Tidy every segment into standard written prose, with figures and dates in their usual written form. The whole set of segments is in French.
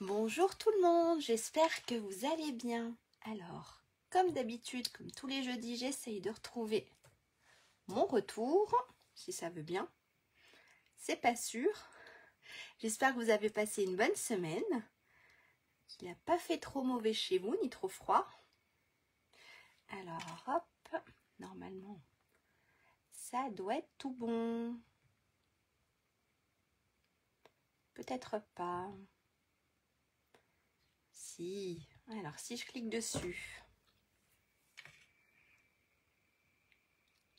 Bonjour tout le monde, j'espère que vous allez bien. Alors, comme d'habitude, comme tous les jeudis, j'essaye de retrouver mon retour, si ça veut bien. C'est pas sûr. J'espère que vous avez passé une bonne semaine, qu'il n'a pas fait trop mauvais chez vous, ni trop froid. Alors, hop, normalement, ça doit être tout bon. Peut-être pas. Si, alors si je clique dessus,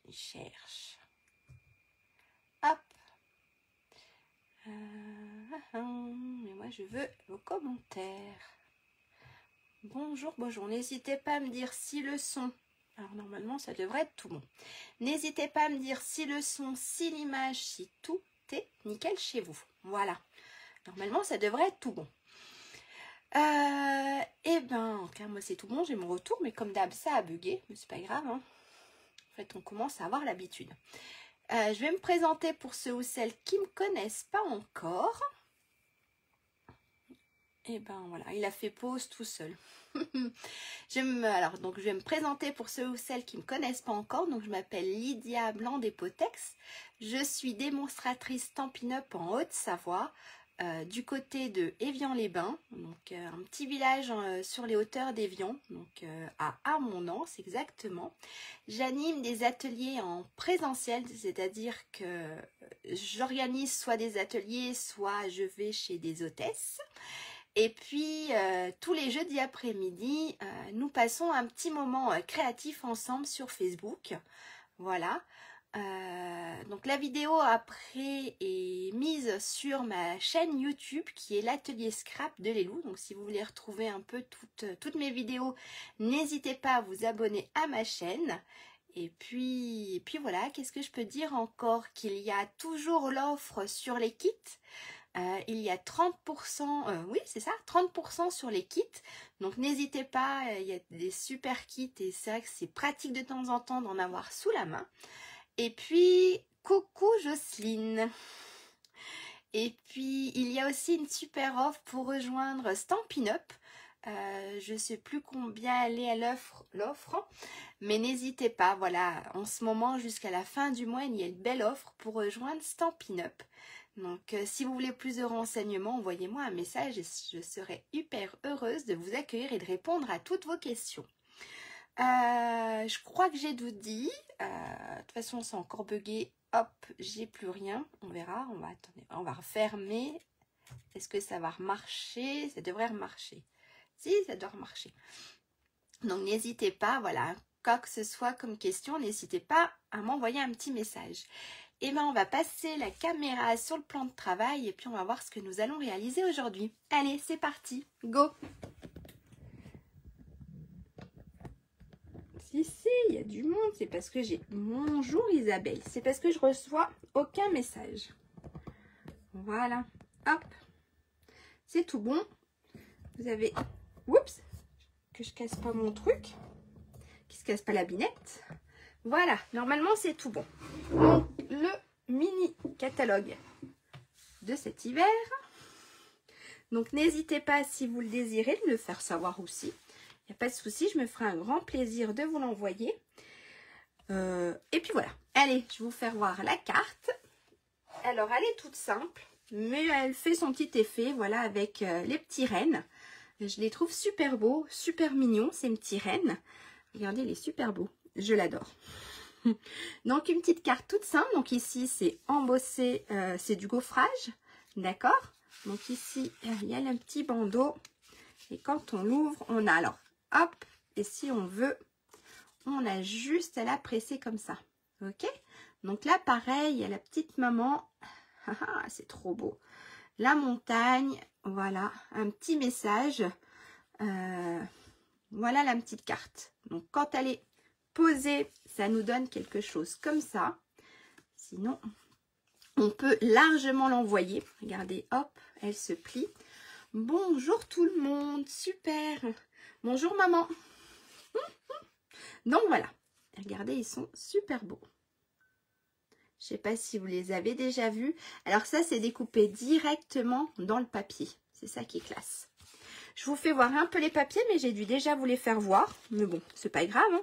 il cherche. Hop. Mais moi je veux vos commentaires. Bonjour, bonjour. N'hésitez pas à me dire si le son, alors normalement ça devrait être tout bon. N'hésitez pas à me dire si le son, si l'image, si tout est nickel chez vous. Voilà. Normalement ça devrait être tout bon. Et ben, car moi c'est tout bon, j'ai mon retour, mais comme d'hab ça a bugué, mais c'est pas grave, hein. En fait on commence à avoir l'habitude. Je vais me présenter pour ceux ou celles qui ne me connaissent pas encore. Et ben voilà, il a fait pause tout seul. Donc je vais me présenter pour ceux ou celles qui ne me connaissent pas encore. Donc je m'appelle Lydia Blanc-Despotex. Je suis démonstratrice Stampin' Up en Haute-Savoie. Du côté de Évian-les-Bains, donc un petit village sur les hauteurs d'Évian, donc à Armondance exactement. J'anime des ateliers en présentiel, c'est-à-dire que j'organise soit des ateliers, soit je vais chez des hôtesses. Et puis tous les jeudis après-midi, nous passons un petit moment créatif ensemble sur Facebook. Voilà. Donc la vidéo après est mise sur ma chaîne YouTube qui est l'atelier scrap de Lélou. Donc si vous voulez retrouver un peu toutes mes vidéos, n'hésitez pas à vous abonner à ma chaîne. Et puis voilà, qu'est-ce que je peux dire encore? Qu'il y a toujours l'offre sur les kits. Il y a 30%, oui c'est ça, 30% sur les kits. Donc n'hésitez pas, il y a des super kits et c'est vrai que c'est pratique de temps en temps d'en avoir sous la main. Et puis, coucou Jocelyne. Et puis, il y a aussi une super offre pour rejoindre Stampin' Up. Je ne sais plus combien elle est à l'offre, mais n'hésitez pas, voilà, en ce moment, jusqu'à la fin du mois, il y a une belle offre pour rejoindre Stampin' Up. Donc, si vous voulez plus de renseignements, envoyez-moi un message et je serai hyper heureuse de vous accueillir et de répondre à toutes vos questions. Je crois que j'ai tout dit. De toute façon, c'est encore bugué. Hop, j'ai plus rien. On verra. On va refermer. Est-ce que ça va remarcher? Ça devrait remarcher. Si, ça doit remarcher. Donc, n'hésitez pas. Voilà, quoi que ce soit comme question, n'hésitez pas à m'envoyer un petit message. Et bien, on va passer la caméra sur le plan de travail et puis on va voir ce que nous allons réaliser aujourd'hui. Allez, c'est parti. Go! Si, il y a du monde, c'est parce que j'ai... Bonjour Isabelle, c'est parce que je reçois aucun message. Voilà, hop, c'est tout bon. Vous avez... Oups, que je casse pas mon truc, qui se casse pas la binette. Voilà, normalement c'est tout bon. Donc, le mini catalogue de cet hiver. Donc, n'hésitez pas, si vous le désirez, de me le faire savoir aussi. Il n'y a pas de souci, je me ferai un grand plaisir de vous l'envoyer. Et puis voilà. Allez, je vais vous faire voir la carte. Alors, elle est toute simple, mais elle fait son petit effet, voilà, avec les petits rennes. Je les trouve super beaux, super mignons, ces petits rennes. Regardez, il est super beau. Je l'adore. Donc, une petite carte toute simple. Donc, ici, c'est embossé, c'est du gaufrage. D'accord? Donc, ici, il y a un petit bandeau. Et quand on l'ouvre, on a alors... Hop, et si on veut, on a juste à la presser comme ça. Ok? Donc là, pareil, il y a la petite maman. C'est trop beau. La montagne, voilà, un petit message. Voilà la petite carte. Donc quand elle est posée, ça nous donne quelque chose comme ça. Sinon, on peut largement l'envoyer. Regardez, hop, elle se plie. Bonjour tout le monde, super. Bonjour maman. Donc voilà, regardez, ils sont super beaux. Je ne sais pas si vous les avez déjà vus. Alors ça, c'est découpé directement dans le papier. C'est ça qui est classe. Je vous fais voir un peu les papiers, mais j'ai dû déjà vous les faire voir. Mais bon, c'est pas grave, hein.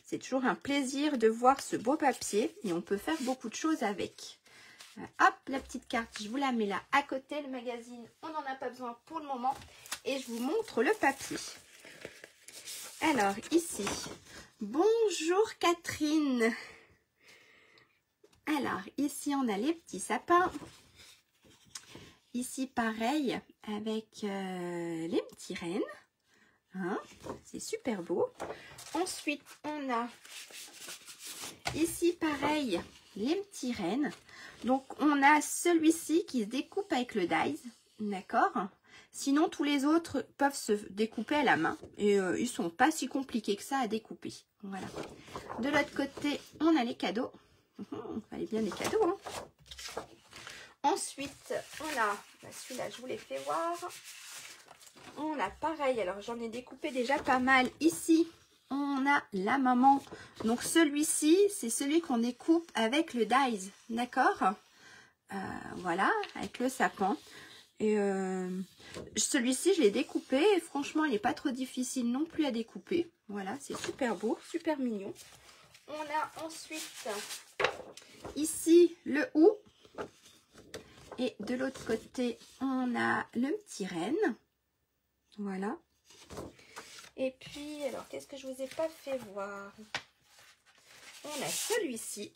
C'est toujours un plaisir de voir ce beau papier et on peut faire beaucoup de choses avec. Hop, la petite carte, je vous la mets là à côté. Le magazine, on n'en a pas besoin pour le moment. Et je vous montre le papier. Alors, ici, bonjour Catherine. Alors, ici, on a les petits sapins. Ici, pareil, avec les petits rennes. Hein, c'est super beau. Ensuite, on a ici, pareil, les petits rennes. Donc, on a celui-ci qui se découpe avec le dies. D'accord? Sinon, tous les autres peuvent se découper à la main. Et ils sont pas si compliqués que ça à découper. Voilà. De l'autre côté, on a les cadeaux. Il fallait bien des cadeaux. Hein. Ensuite, on a, celui-là, je vous l'ai fait voir. On a pareil, alors j'en ai découpé déjà pas mal. Ici, on a la maman. Donc celui-ci, c'est celui qu'on découpe avec le dies. D'accord? Voilà, avec le sapin. Et celui-ci, je l'ai découpé. Et franchement, il n'est pas trop difficile non plus à découper. Voilà, c'est super beau, super mignon. On a ensuite ici le hou. Et de l'autre côté, on a le petit renne. Voilà. Et puis, alors, qu'est-ce que je vous ai pas fait voir? On a celui-ci.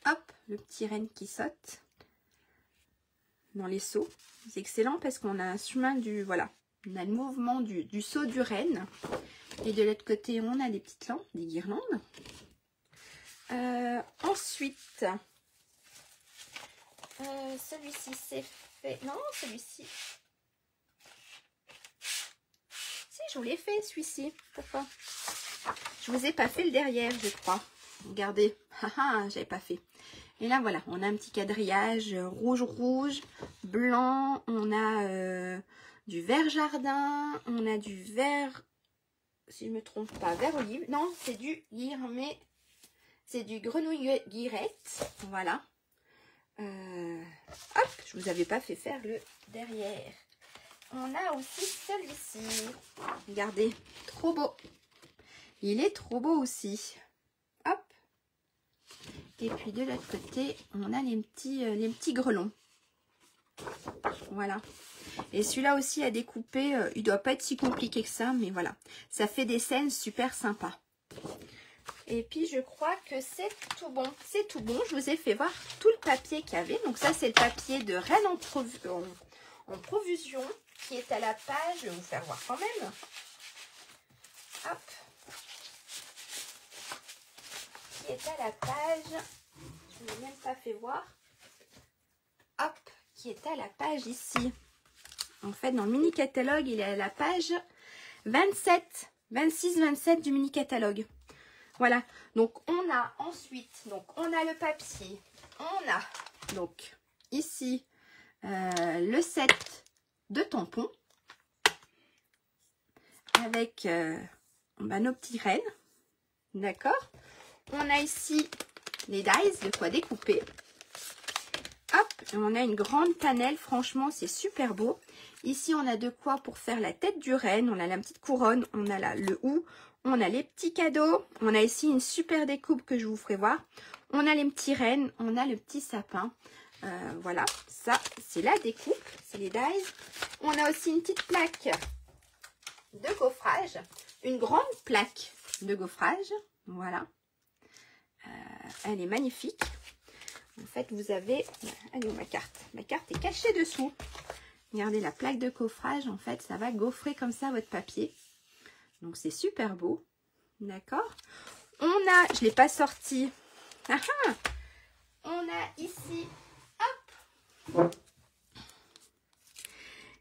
Hop, le petit renne qui saute dans les sauts. C'est excellent parce qu'on a un chemin du... Voilà, on a le mouvement du saut du renne. Et de l'autre côté, on a des petites lampes, des guirlandes. Ensuite, celui-ci, c'est fait... Non, celui-ci... Si, je vous l'ai fait, celui-ci. Pourquoi? Je vous ai pas fait le derrière, je crois. Regardez. J'avais pas fait. Et là, voilà, on a un petit quadrillage rouge, blanc. On a du vert jardin. On a du vert, si je me trompe pas, vert olive. Non, c'est du lyre, mais c'est du grenouille guirette. Voilà. Hop, je vous avais pas fait faire le derrière. On a aussi celui-ci. Regardez, trop beau. Il est trop beau aussi. Hop. Et puis de l'autre côté, on a les petits grelons. Voilà. Et celui-là aussi à découper, il doit pas être si compliqué que ça, mais voilà. Ça fait des scènes super sympas. Et puis je crois que c'est tout bon. C'est tout bon. Je vous ai fait voir tout le papier qu'il y avait. Donc ça, c'est le papier de Rennes en profusion qui est à la page. Je vais vous faire voir quand même. Hop. Qui est à la page. Je ne l'ai même pas fait voir. Hop. Qui est à la page ici. En fait, dans le mini catalogue, il est à la page 27, 26, 27 du mini catalogue. Voilà, donc on a ensuite, donc on a le papier, on a donc ici le set de tampons avec nos petits rennes, d'accord. On a ici les dies, de quoi découper. Hop, et on a une grande panelle, franchement c'est super beau. Ici on a de quoi pour faire la tête du renne, on a la petite couronne, on a là le hou. On a les petits cadeaux. On a ici une super découpe que je vous ferai voir. On a les petits rennes. On a le petit sapin. Voilà, ça c'est la découpe. C'est les dies. On a aussi une petite plaque de gaufrage. Une grande plaque de gaufrage. Voilà. Elle est magnifique. En fait, vous avez... Elle est où ma carte? Ma carte est cachée dessous. Regardez la plaque de gaufrage. En fait, ça va gaufrer comme ça votre papier. Donc, c'est super beau. D'accord. On a, je ne l'ai pas sorti. On a ici, hop,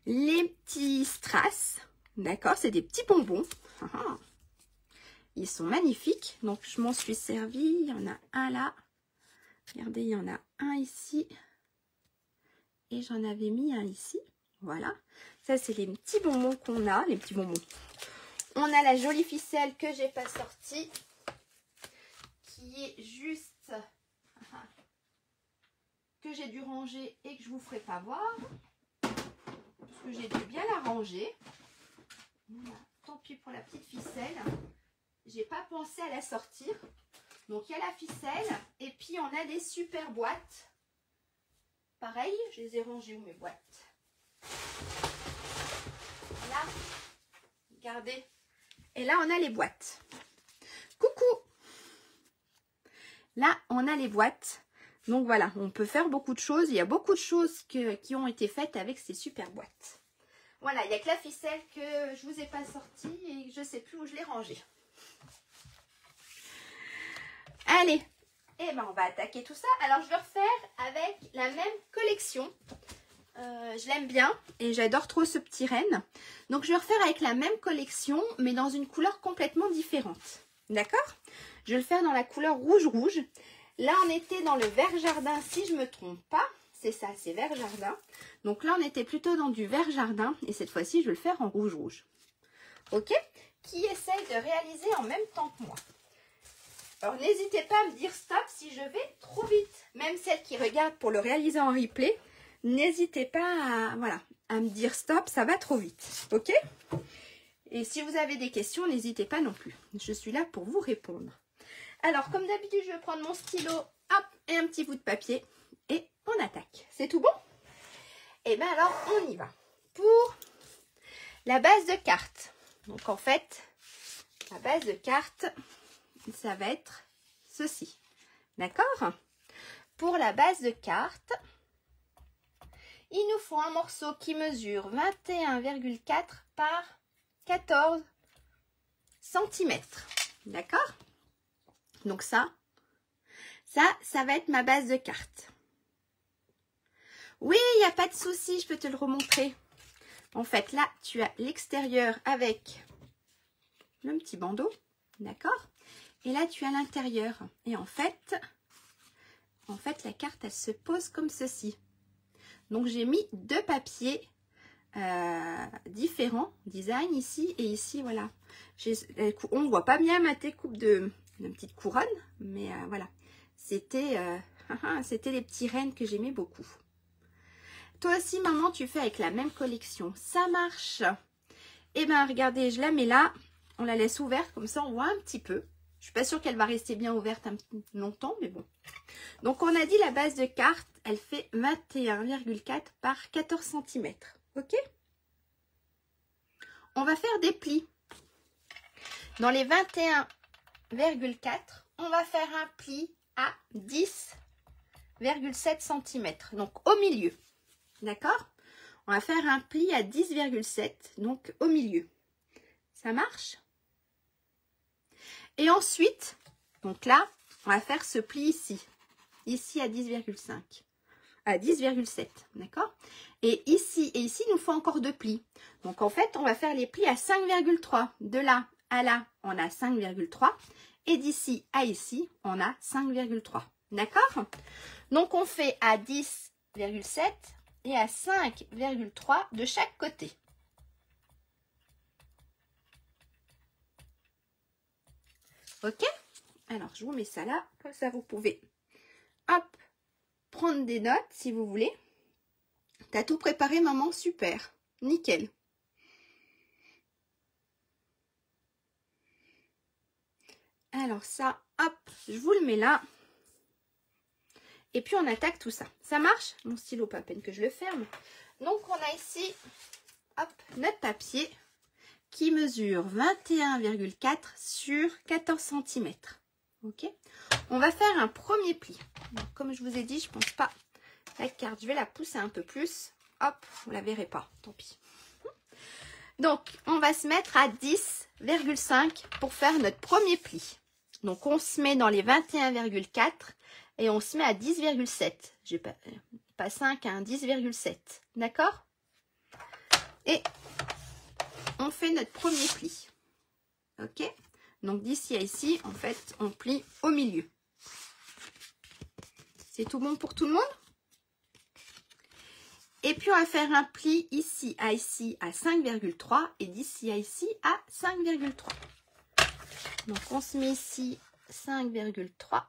les petits strass. D'accord, c'est des petits bonbons. Ils sont magnifiques. Donc, je m'en suis servi. Il y en a un là. Regardez, il y en a un ici. Et j'en avais mis un ici. Voilà. Ça, c'est les petits bonbons qu'on a. Les petits bonbons. On a la jolie ficelle que j'ai pas sortie, qui est juste que j'ai dû ranger et que je vous ferai pas voir. Parce que j'ai dû bien la ranger. Voilà. Tant pis pour la petite ficelle. J'ai pas pensé à la sortir. Donc il y a la ficelle. Et puis on a des super boîtes. Pareil, je les ai rangées où mes boîtes? Là. Regardez. Et là on a les boîtes. Coucou! Là on a les boîtes. Donc voilà, on peut faire beaucoup de choses. Il y a beaucoup de choses qui ont été faites avec ces super boîtes. Voilà, il n'y a que la ficelle que je ne vous ai pas sortie et je ne sais plus où je l'ai rangée. Allez, et ben on va attaquer tout ça. Alors je vais refaire avec la même collection. Je l'aime bien et j'adore trop ce petit renne. Donc je vais refaire avec la même collection mais dans une couleur complètement différente. D'accord? Je vais le faire dans la couleur rouge-rouge. Là, on était dans le vert jardin, si je ne me trompe pas. C'est ça, c'est vert jardin. Donc là, on était plutôt dans du vert jardin. Et cette fois-ci, je vais le faire en rouge-rouge. Ok? Qui essaye de réaliser en même temps que moi? Alors, n'hésitez pas à me dire stop si je vais trop vite. Même celles qui regardent pour le réaliser en replay, n'hésitez pas à me dire stop, ça va trop vite. Ok? Et si vous avez des questions, n'hésitez pas non plus. Je suis là pour vous répondre. Alors, comme d'habitude, je vais prendre mon stylo, hop, et un petit bout de papier, et on attaque. C'est tout bon? Et bien alors, on y va. Pour la base de carte. Donc, en fait, la base de carte, ça va être ceci. D'accord? Pour la base de carte, il nous faut un morceau qui mesure 21,4 par 14 cm. D'accord? Donc ça va être ma base de carte. Oui, il n'y a pas de souci, je peux te le remontrer. En fait, là, tu as l'extérieur avec le petit bandeau, d'accord? Et là, tu as l'intérieur. Et en fait, la carte, elle se pose comme ceci. Donc, j'ai mis deux papiers différents, design ici et ici, voilà. On ne voit pas bien ma découpe de une petite couronne, mais voilà. C'était les petits rennes que j'aimais beaucoup. Toi aussi, maman, tu fais avec la même collection. Ça marche. Et bien, regardez, je la mets là. On la laisse ouverte, comme ça, on voit un petit peu. Je suis pas sûre qu'elle va rester bien ouverte un petit longtemps, mais bon. Donc, on a dit la base de carte, elle fait 21,4 par 14 cm. Ok? On va faire des plis. Dans les 21,4, on va faire un pli à 10,7 cm. Donc, au milieu. D'accord? On va faire un pli à 10,7, donc au milieu. Ça marche? Et ensuite, donc là, on va faire ce pli ici. Ici à 10,5. À 10,7. D'accord? Et ici, il nous faut encore deux plis. Donc en fait, on va faire les plis à 5,3. De là à là, on a 5,3. Et d'ici à ici, on a 5,3. D'accord? Donc on fait à 10,7 et à 5,3 de chaque côté. Ok? Alors, je vous mets ça là. Comme ça, vous pouvez, hop, prendre des notes si vous voulez. T'as tout préparé, maman? Super. Nickel. Alors ça, hop, je vous le mets là. Et puis, on attaque tout ça. Ça marche? Mon stylo, pas à peine que je le ferme. Donc, on a ici, hop, notre papier qui mesure 21,4 sur 14 cm. Ok? On va faire un premier pli. Donc, comme je vous ai dit, je pense pas la carte. Je vais la pousser un peu plus. Hop, vous la verrez pas. Tant pis. Donc, on va se mettre à 10,5 pour faire notre premier pli. Donc, on se met dans les 21,4 et on se met à 10,7. J'ai pas 5, hein, 10,7. D'accord? Et on fait notre premier pli. Ok? Donc, d'ici à ici, en fait, on plie au milieu. C'est tout bon pour tout le monde? Et puis, on va faire un pli ici à 5,3 et d'ici à ici à 5,3. Donc, on se met ici 5,3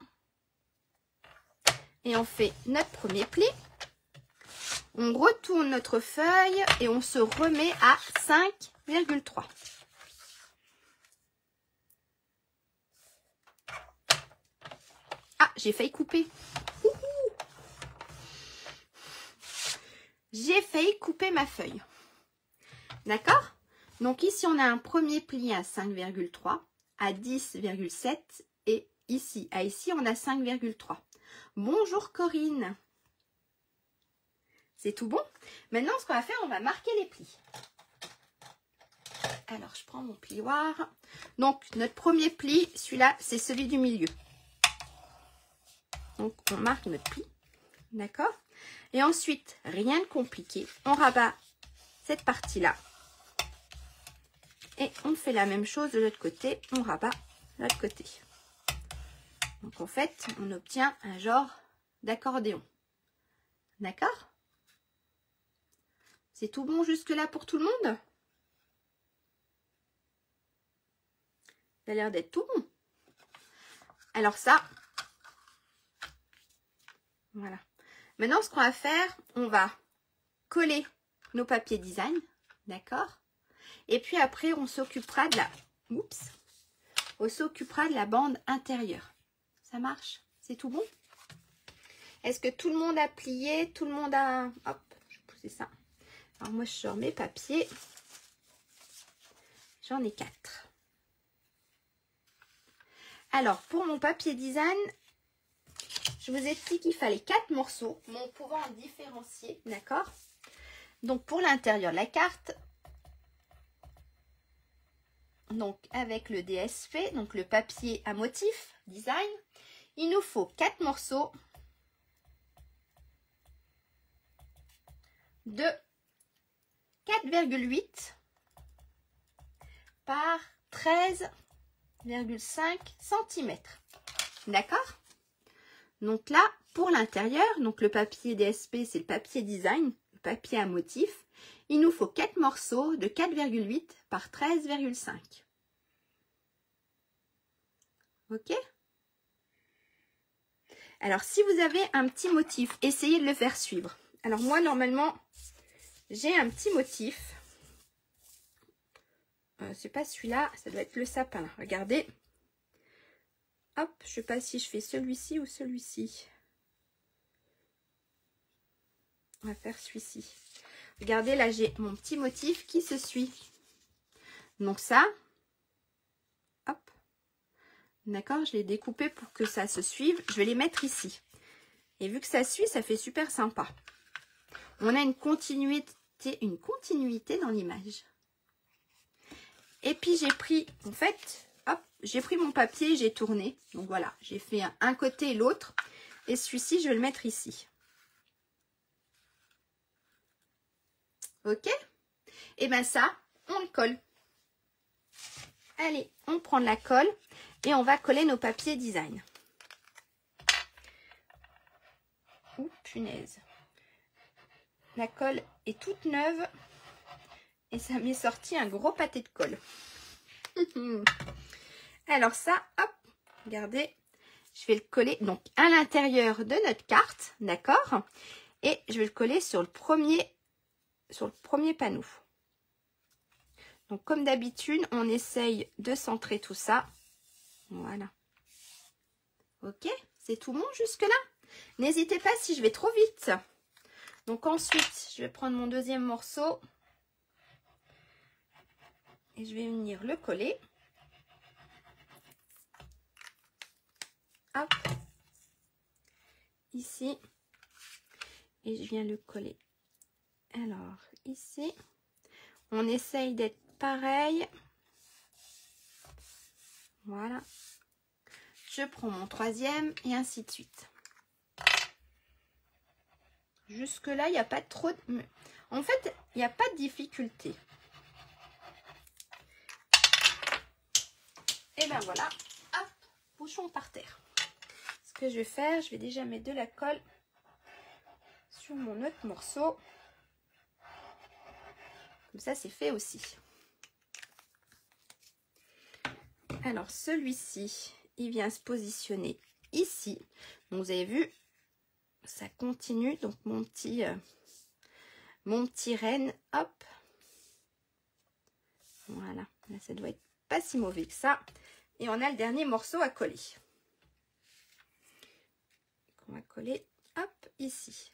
et on fait notre premier pli. On retourne notre feuille et on se remet à 5,3. Ah, j'ai failli couper. J'ai failli couper ma feuille. D'accord? Donc ici, on a un premier pli à 5,3, à 10,7 et ici, on a 5,3. Bonjour Corinne. C'est tout bon? Maintenant, ce qu'on va faire, on va marquer les plis. Alors, je prends mon plioir. Donc, notre premier pli, celui-là, c'est celui du milieu. Donc, on marque notre pli. D'accord? Et ensuite, rien de compliqué. On rabat cette partie-là. Et on fait la même chose de l'autre côté. On rabat l'autre côté. Donc, en fait, on obtient un genre d'accordéon. D'accord? C'est tout bon jusque-là pour tout le monde? Ça a l'air d'être tout bon. Alors ça, voilà. Maintenant, ce qu'on va faire, on va coller nos papiers design, d'accord? Et puis après, on s'occupera de la, on s'occupera de la bande intérieure. Ça marche? C'est tout bon? Est-ce que tout le monde a plié? Tout le monde a... Hop, je vais pousser ça. Alors moi, je sors mes papiers. J'en ai 4. Alors, pour mon papier design, je vous ai dit qu'il fallait 4 morceaux, mais on pouvait en différencier, d'accord? Donc, pour l'intérieur de la carte, donc avec le DSP, donc le papier à motif design, il nous faut 4 morceaux de 4,8 par 13,5 cm. D'accord? Donc là, pour l'intérieur, donc le papier DSP, c'est le papier design, le papier à motif. Il nous faut 4 morceaux de 4,8 par 13,5. Ok? Alors, si vous avez un petit motif, essayez de le faire suivre. Alors, moi, normalement, j'ai un petit motif. C'est pas celui-là, ça doit être le sapin. Là. Regardez. Hop, je sais pas si je fais celui-ci ou celui-ci. On va faire celui-ci. Regardez, là, j'ai mon petit motif qui se suit. Donc ça, hop. D'accord, je l'ai découpé pour que ça se suive. Je vais les mettre ici. Et vu que ça suit, ça fait super sympa. On a une continuité dans l'image. Et puis j'ai pris, en fait, hop, j'ai pris mon papier, j'ai tourné. Donc voilà, j'ai fait un côté et l'autre. Et celui-ci, je vais le mettre ici. Ok? Et bien ça, on le colle. Allez, on prend de la colle et on va coller nos papiers design. Ouh, punaise. La colle est toute neuve et ça m'est sorti un gros pâté de colle. Alors ça, hop, regardez, je vais le coller donc à l'intérieur de notre carte, d'accord? Et je vais le coller sur le premier panneau. Donc comme d'habitude, on essaye de centrer tout ça. Voilà. Ok, c'est tout bon jusque-là? N'hésitez pas si je vais trop vite. Donc ensuite, je vais prendre mon deuxième morceau. Et je vais venir le coller. Hop. Ici. Et je viens le coller. Alors, ici. On essaye d'être pareil. Voilà. Je prends mon troisième et ainsi de suite. Jusque-là, il n'y a pas trop de... En fait, il n'y a pas de difficulté. Et ben voilà. Hop, bouchon par terre. Ce que je vais faire, je vais déjà mettre de la colle sur mon autre morceau. Comme ça, c'est fait aussi. Alors, celui-ci, il vient se positionner ici. Donc, vous avez vu, ça continue. Donc, mon petit mon petit renne, hop. Voilà, là ça doit être pas si mauvais que ça. Et on a le dernier morceau à coller. On va coller, hop, ici.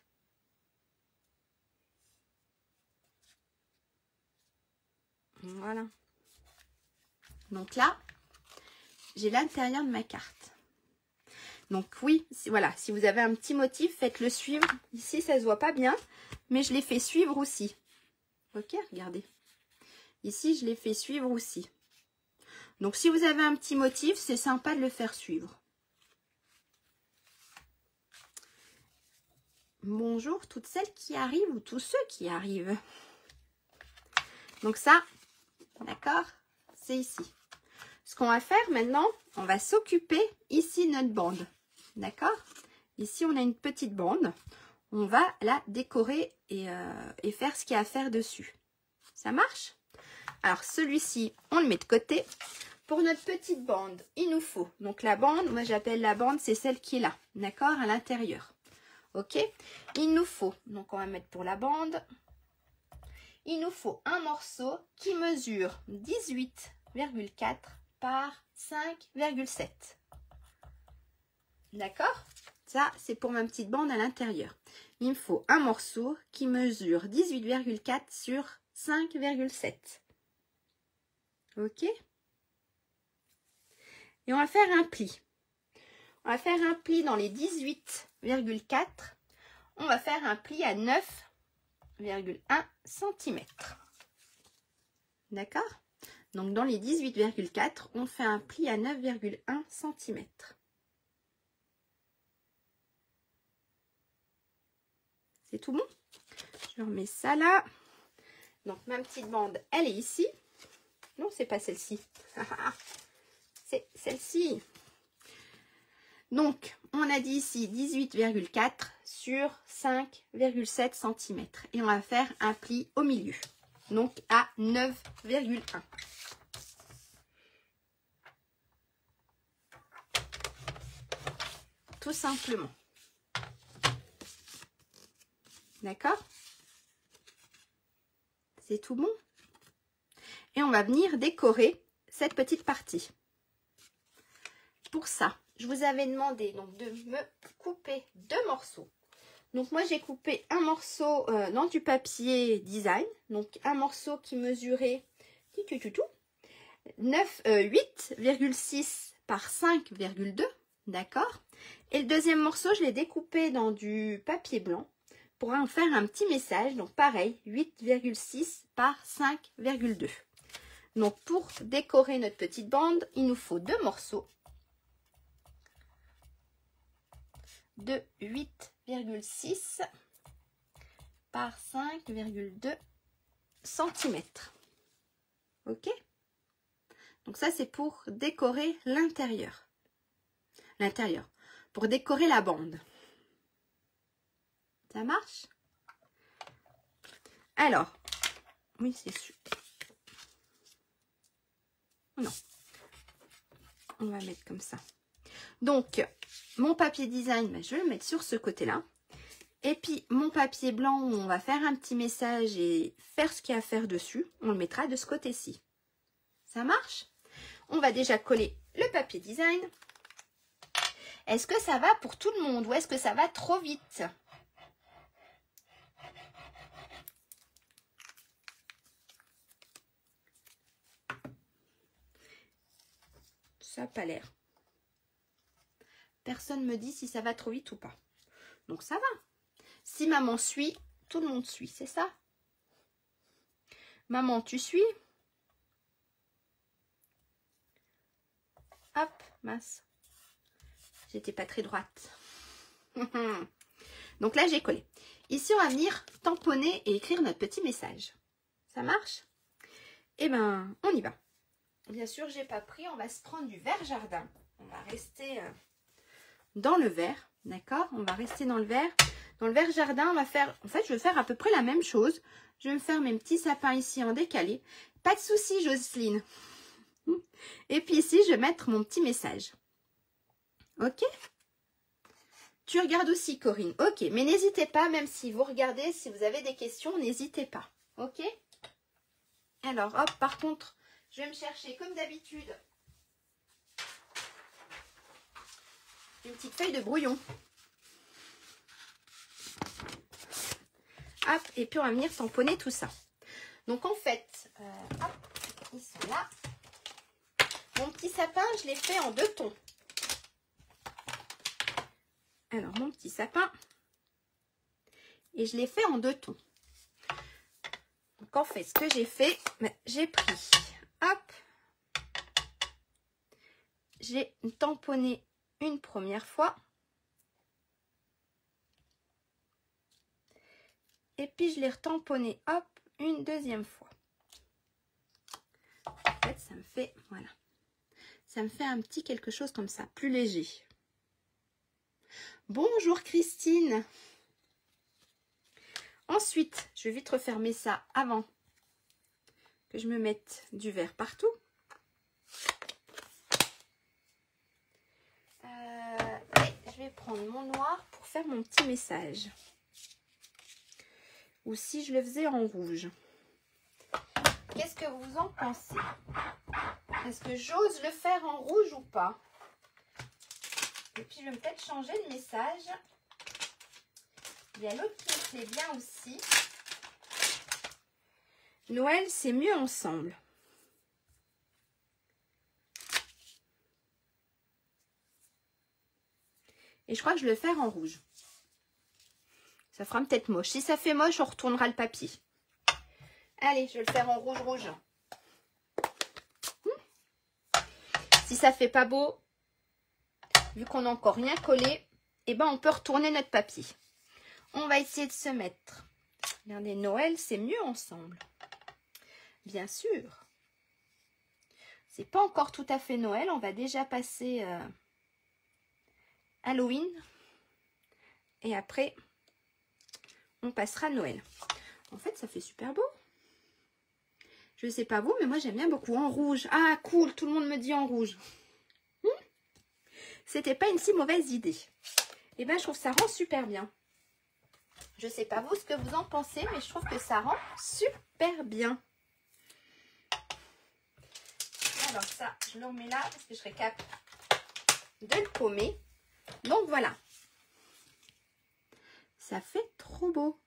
Voilà. Donc là, j'ai l'intérieur de ma carte. Donc oui, voilà, si vous avez un petit motif, faites-le suivre. Ici, ça se voit pas bien, mais je l'ai fait suivre aussi. Ok, regardez. Ici, je l'ai fait suivre aussi. Donc si vous avez un petit motif, c'est sympa de le faire suivre. Bonjour toutes celles qui arrivent ou tous ceux qui arrivent. Donc ça, d'accord, c'est ici. Ce qu'on va faire maintenant, on va s'occuper ici de notre bande. D'accord? Ici, on a une petite bande. On va la décorer et faire ce qu'il y a à faire dessus. Ça marche? Alors, celui-ci, on le met de côté. Pour notre petite bande, il nous faut, donc la bande, moi j'appelle la bande, c'est celle qui est là, d'accord, à l'intérieur. Ok? Il nous faut, donc on va mettre pour la bande, il nous faut un morceau qui mesure 18,4 par 5,7. D'accord? Ça, c'est pour ma petite bande à l'intérieur. Il me faut un morceau qui mesure 18,4 sur 5,7. Ok? Et on va faire un pli. On va faire un pli dans les 18,4. On va faire un pli à 9,1 cm. D'accord? Donc dans les 18,4, on fait un pli à 9,1 cm. C'est tout bon? Je remets ça là. Donc ma petite bande, elle est ici. Non, c'est pas celle-ci. C'est celle-ci. Donc, on a dit ici 18,4 sur 5,7 cm. Et on va faire un pli au milieu. Donc, à 9,1. Tout simplement. D'accord? C'est tout bon. Et on va venir décorer cette petite partie. Pour ça, je vous avais demandé donc de me couper 2 morceaux. Donc moi j'ai coupé un morceau dans du papier design, donc un morceau qui mesurait 8,6 par 5,2, d'accord. Et le deuxième morceau je l'ai découpé dans du papier blanc pour en faire un petit message, donc pareil 8,6 par 5,2. Donc pour décorer notre petite bande, il nous faut 2 morceaux de 8,6 par 5,2 cm. Ok? Donc ça, c'est pour décorer l'intérieur. L'intérieur. Pour décorer la bande. Ça marche? Alors, oui, c'est sûr. Non. On va mettre comme ça. Donc, mon papier design, je vais le mettre sur ce côté-là. Et puis, mon papier blanc, où on va faire un petit message et faire ce qu'il y a à faire dessus, on le mettra de ce côté-ci. Ça marche? On va déjà coller le papier design. Est-ce que ça va pour tout le monde ou est-ce que ça va trop vite? Ça n'a pas l'air. Personne ne me dit si ça va trop vite ou pas. Donc ça va. Si maman suit, tout le monde suit, c'est ça? Maman, tu suis? Hop, mince. J'étais pas très droite. Donc là, j'ai collé. Ici, on va venir tamponner et écrire notre petit message. Ça marche? Eh ben, on y va. Bien sûr, j'ai pas pris. On va se prendre du vert jardin. On va rester dans le vert. D'accord? On va rester dans le vert. Dans le vert jardin, on va faire... En fait, je vais faire à peu près la même chose. Je vais me faire mes petits sapins ici en décalé. Pas de souci, Jocelyne. Et puis ici, je vais mettre mon petit message. Ok? Tu regardes aussi, Corinne. Ok, mais n'hésitez pas, même si vous regardez, si vous avez des questions, n'hésitez pas. Ok? Alors, hop, par contre, je vais me chercher, comme d'habitude, une petite feuille de brouillon. Hop, et puis on va venir tamponner tout ça. Donc, en fait, hop, ils sont là. Mon petit sapin, je l'ai fait en 2 tons. Alors, mon petit sapin, et je l'ai fait en 2 tons. Donc, en fait, ce que j'ai fait, j'ai pris, hop, j'ai tamponné une première fois. Et puis, je l'ai retamponné, hop, une deuxième fois. En fait, ça me fait, voilà, ça me fait un petit quelque chose comme ça, plus léger. Bonjour Christine. Ensuite, je vais vite refermer ça avant que je me mette du vert partout. Et je vais prendre mon noir pour faire mon petit message. Ou si je le faisais en rouge. Qu'est-ce que vous en pensez? Est-ce que j'ose le faire en rouge ou pas? Et puis, je vais peut-être changer de message. Il y a l'autre qui me plaît bien aussi. Noël, c'est mieux ensemble. Et je crois que je vais le faire en rouge. Ça fera peut-être moche. Si ça fait moche, on retournera le papier. Allez, je vais le faire en rouge. Si ça fait pas beau, vu qu'on n'a encore rien collé, eh ben on peut retourner notre papier. On va essayer de se mettre. Regardez, Noël, c'est mieux ensemble. Bien sûr. C'est pas encore tout à fait Noël. On va déjà passer Halloween. Et après, on passera Noël. En fait, ça fait super beau. Je sais pas vous, mais moi, j'aime bien beaucoup en rouge. Ah, cool, tout le monde me dit en rouge. C'était pas une si mauvaise idée. Et ben, je trouve que ça rend super bien. Je sais pas vous ce que vous en pensez, mais je trouve que ça rend super bien. Alors ça, je le remets là parce que je serai capable de le paumer. Donc voilà. Ça fait trop beau.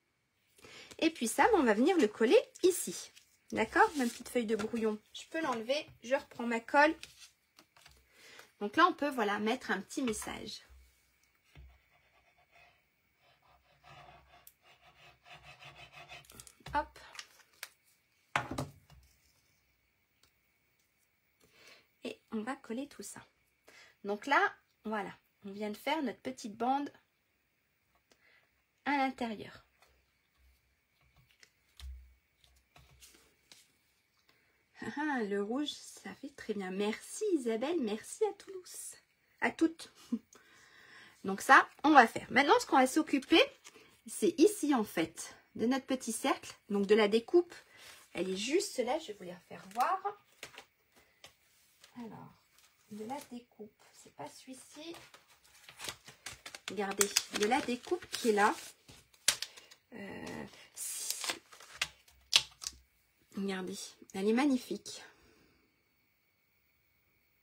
Et puis ça, on va venir le coller ici. D'accord? Ma petite feuille de brouillon. Je peux l'enlever. Je reprends ma colle. Donc là, on peut, voilà, mettre un petit message. Hop. Et on va coller tout ça. Donc là, voilà. On vient de faire notre petite bande à l'intérieur. Ah, le rouge, ça fait très bien. Merci Isabelle, merci à tous. À toutes. Donc ça, on va faire. Maintenant, ce qu'on va s'occuper, c'est ici en fait, de notre petit cercle. Donc de la découpe. Elle est juste là, je vais vous la faire voir. Alors, de la découpe, c'est pas celui-ci. Regardez, de la découpe qui est là. Regardez, elle est magnifique.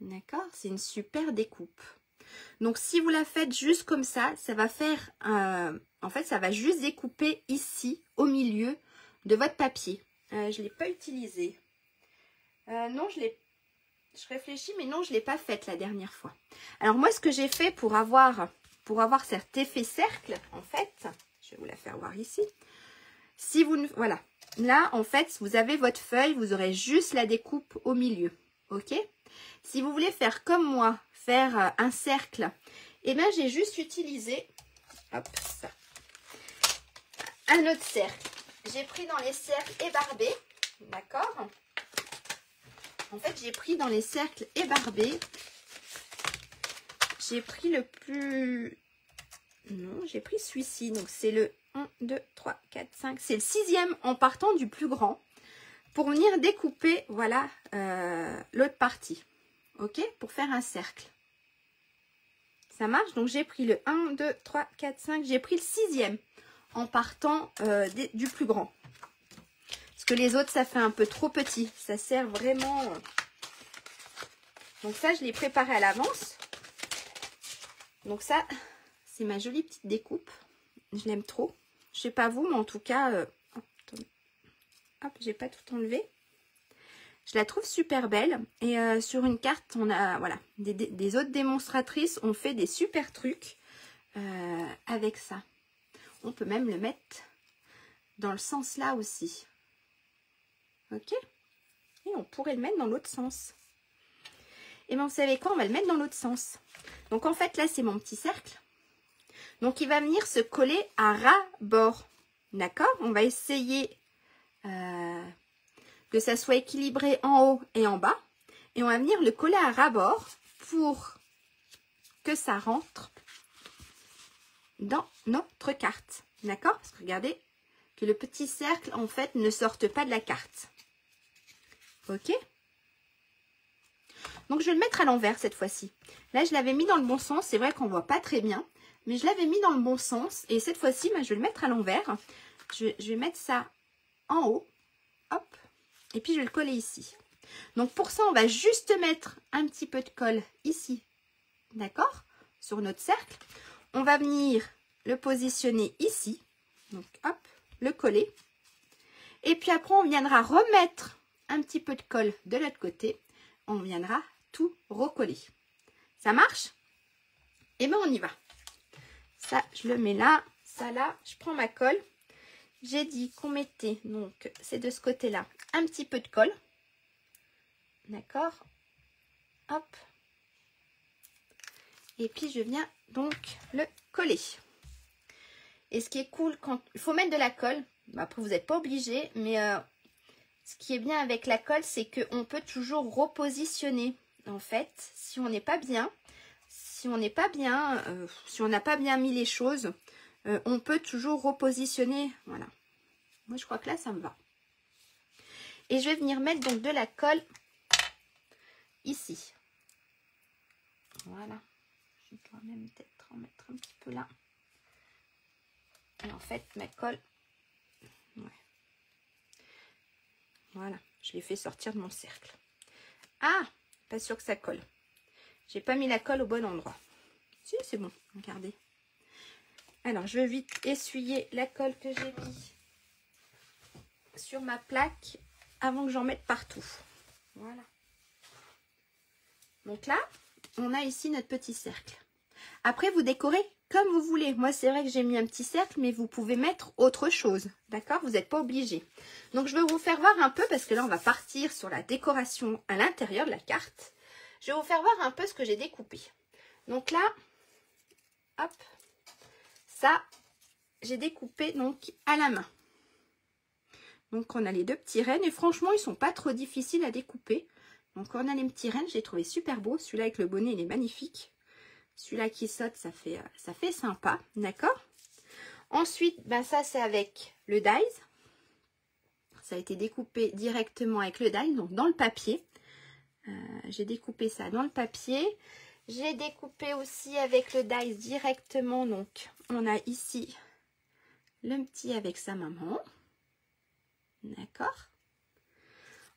D'accord? C'est une super découpe. Donc, si vous la faites juste comme ça, ça va faire... en fait, ça va juste découper ici, au milieu de votre papier. Je ne l'ai pas utilisé. Non, je réfléchis, mais non, je ne l'ai pas faite la dernière fois. Alors, moi, ce que j'ai fait pour avoir cet effet cercle, en fait, je vais vous la faire voir ici. Si vous ne... Voilà. Là, en fait, vous avez votre feuille, vous aurez juste la découpe au milieu. Ok? Si vous voulez faire comme moi, faire un cercle, eh bien, j'ai juste utilisé, hop, ça, un autre cercle. J'ai pris dans les cercles ébarbés, d'accord? En fait, j'ai pris dans les cercles ébarbés, j'ai pris le plus... Non, j'ai pris celui-ci, donc c'est le 1, 2, 3, 4, 5. C'est le 6e en partant du plus grand pour venir découper, voilà, l'autre partie. Ok? Pour faire un cercle. Ça marche? Donc j'ai pris le 1, 2, 3, 4, 5. J'ai pris le 6e en partant du plus grand. Parce que les autres, ça fait un peu trop petit. Ça sert vraiment... Donc ça, je l'ai préparé à l'avance. Donc ça, c'est ma jolie petite découpe. Je l'aime trop. Je sais pas vous, mais en tout cas... hop, j'ai pas tout enlevé. Je la trouve super belle. Et sur une carte, on a voilà des autres démonstratrices ont fait des super trucs avec ça. On peut même le mettre dans le sens là aussi. Ok? Et on pourrait le mettre dans l'autre sens. Et bien, vous savez quoi? On va le mettre dans l'autre sens. Donc, en fait, là, c'est mon petit cercle. Donc, il va venir se coller à ras-bord. D'accord? On va essayer que ça soit équilibré en haut et en bas. Et on va venir le coller à ras-bord pour que ça rentre dans notre carte. D'accord? Parce que regardez que le petit cercle, en fait, ne sorte pas de la carte. Ok? Donc, je vais le mettre à l'envers cette fois-ci. Là, je l'avais mis dans le bon sens. C'est vrai qu'on ne voit pas très bien. Mais je l'avais mis dans le bon sens. Et cette fois-ci, je vais le mettre à l'envers. Je vais mettre ça en haut. Hop. Et puis, je vais le coller ici. Donc, pour ça, on va juste mettre un petit peu de colle ici. D'accord? Sur notre cercle. On va venir le positionner ici. Donc, hop. Le coller. Et puis, après, on viendra remettre un petit peu de colle de l'autre côté. On viendra tout recoller. Ça marche? Et bien, on y va. Ça, je le mets là. Ça, là, je prends ma colle. J'ai dit qu'on mettait, donc, c'est de ce côté-là, un petit peu de colle. D'accord? Hop. Et puis, je viens donc le coller. Et ce qui est cool, quand il faut mettre de la colle. Après, vous n'êtes pas obligé, mais ce qui est bien avec la colle, c'est qu'on peut toujours repositionner. En fait, si on n'est pas bien, si on n'a pas bien mis les choses, on peut toujours repositionner. Voilà. Moi, je crois que là, ça me va. Et je vais venir mettre donc de la colle ici. Voilà. Je dois même peut-être en mettre un petit peu là. Et en fait, ma colle... Ouais. Voilà. Je l'ai fait sortir de mon cercle. Ah! Pas sûr que ça colle. J'ai pas mis la colle au bon endroit. Si, c'est bon. Regardez. Alors, je vais vite essuyer la colle que j'ai mis sur ma plaque avant que j'en mette partout. Voilà. Donc là, on a ici notre petit cercle. Après, vous décorez comme vous voulez. Moi, c'est vrai que j'ai mis un petit cercle, mais vous pouvez mettre autre chose. D'accord? Vous n'êtes pas obligé. Donc, je vais vous faire voir un peu, parce que là, on va partir sur la décoration à l'intérieur de la carte. Je vais vous faire voir un peu ce que j'ai découpé. Donc là, hop, ça, j'ai découpé donc à la main. Donc, on a les deux petits rennes. Et franchement, ils ne sont pas trop difficiles à découper. Donc, on a les petits rennes. J'ai trouvé super beau. Celui-là avec le bonnet, il est magnifique. Celui-là qui saute, ça fait sympa. D'accord? Ensuite, ben ça, c'est avec le dies. Ça a été découpé directement avec le dies, donc dans le papier. J'ai découpé ça dans le papier. J'ai découpé aussi avec le dies directement. Donc, on a ici le petit avec sa maman. D'accord?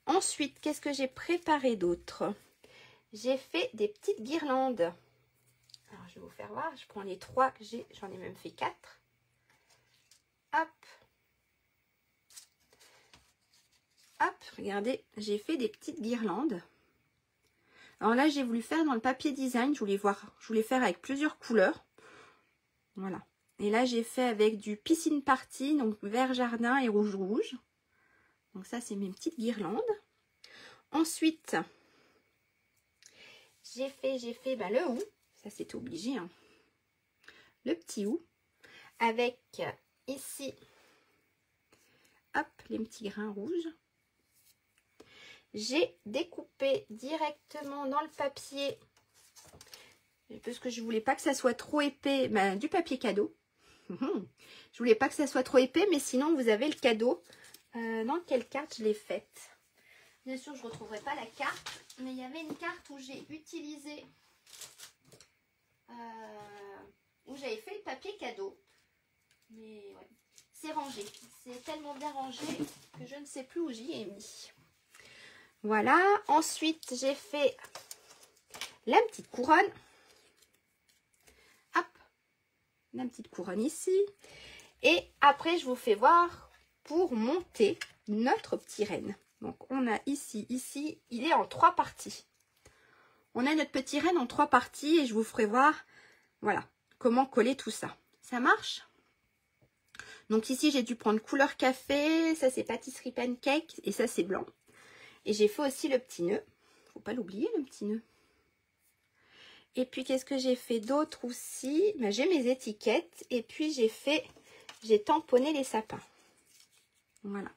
Ensuite, qu'est-ce que j'ai préparé d'autre? J'ai fait des petites guirlandes. Alors, je vais vous faire voir. Je prends les 3 que j'ai. J'en ai même fait 4. Hop. Hop, regardez. J'ai fait des petites guirlandes. Alors là, j'ai voulu faire dans le papier design. Je voulais faire avec plusieurs couleurs. Voilà. Et là, j'ai fait avec du piscine party, donc vert jardin et rouge rouge. Donc ça, c'est mes petites guirlandes. Ensuite, j'ai fait ben, le hou. Ça, c'est obligé. Hein. Le petit hou. Avec ici, hop, les petits grains rouges. J'ai découpé directement dans le papier, parce que je voulais pas que ça soit trop épais, ben, du papier cadeau. Je voulais pas que ça soit trop épais, mais sinon vous avez le cadeau. Dans quelle carte je l'ai faite? Bien sûr, je ne retrouverai pas la carte, mais il y avait une carte où j'ai utilisé où j'avais fait le papier cadeau. Mais ouais, c'est rangé. C'est tellement bien rangé que je ne sais plus où j'y ai mis. Voilà. Ensuite, j'ai fait la petite couronne. Hop. La petite couronne ici. Et après, je vous fais voir pour monter notre petit renne. Donc, on a ici, il est en 3 parties. On a notre petit renne en 3 parties et je vous ferai voir, voilà, comment coller tout ça. Ça marche? Donc ici, j'ai dû prendre couleur café, ça c'est pâtisserie pancake et ça c'est blanc. Et j'ai fait aussi le petit nœud. Faut pas l'oublier, le petit nœud. Et puis, qu'est-ce que j'ai fait d'autre aussi? Ben, j'ai mes étiquettes et puis j'ai tamponné les sapins. Voilà.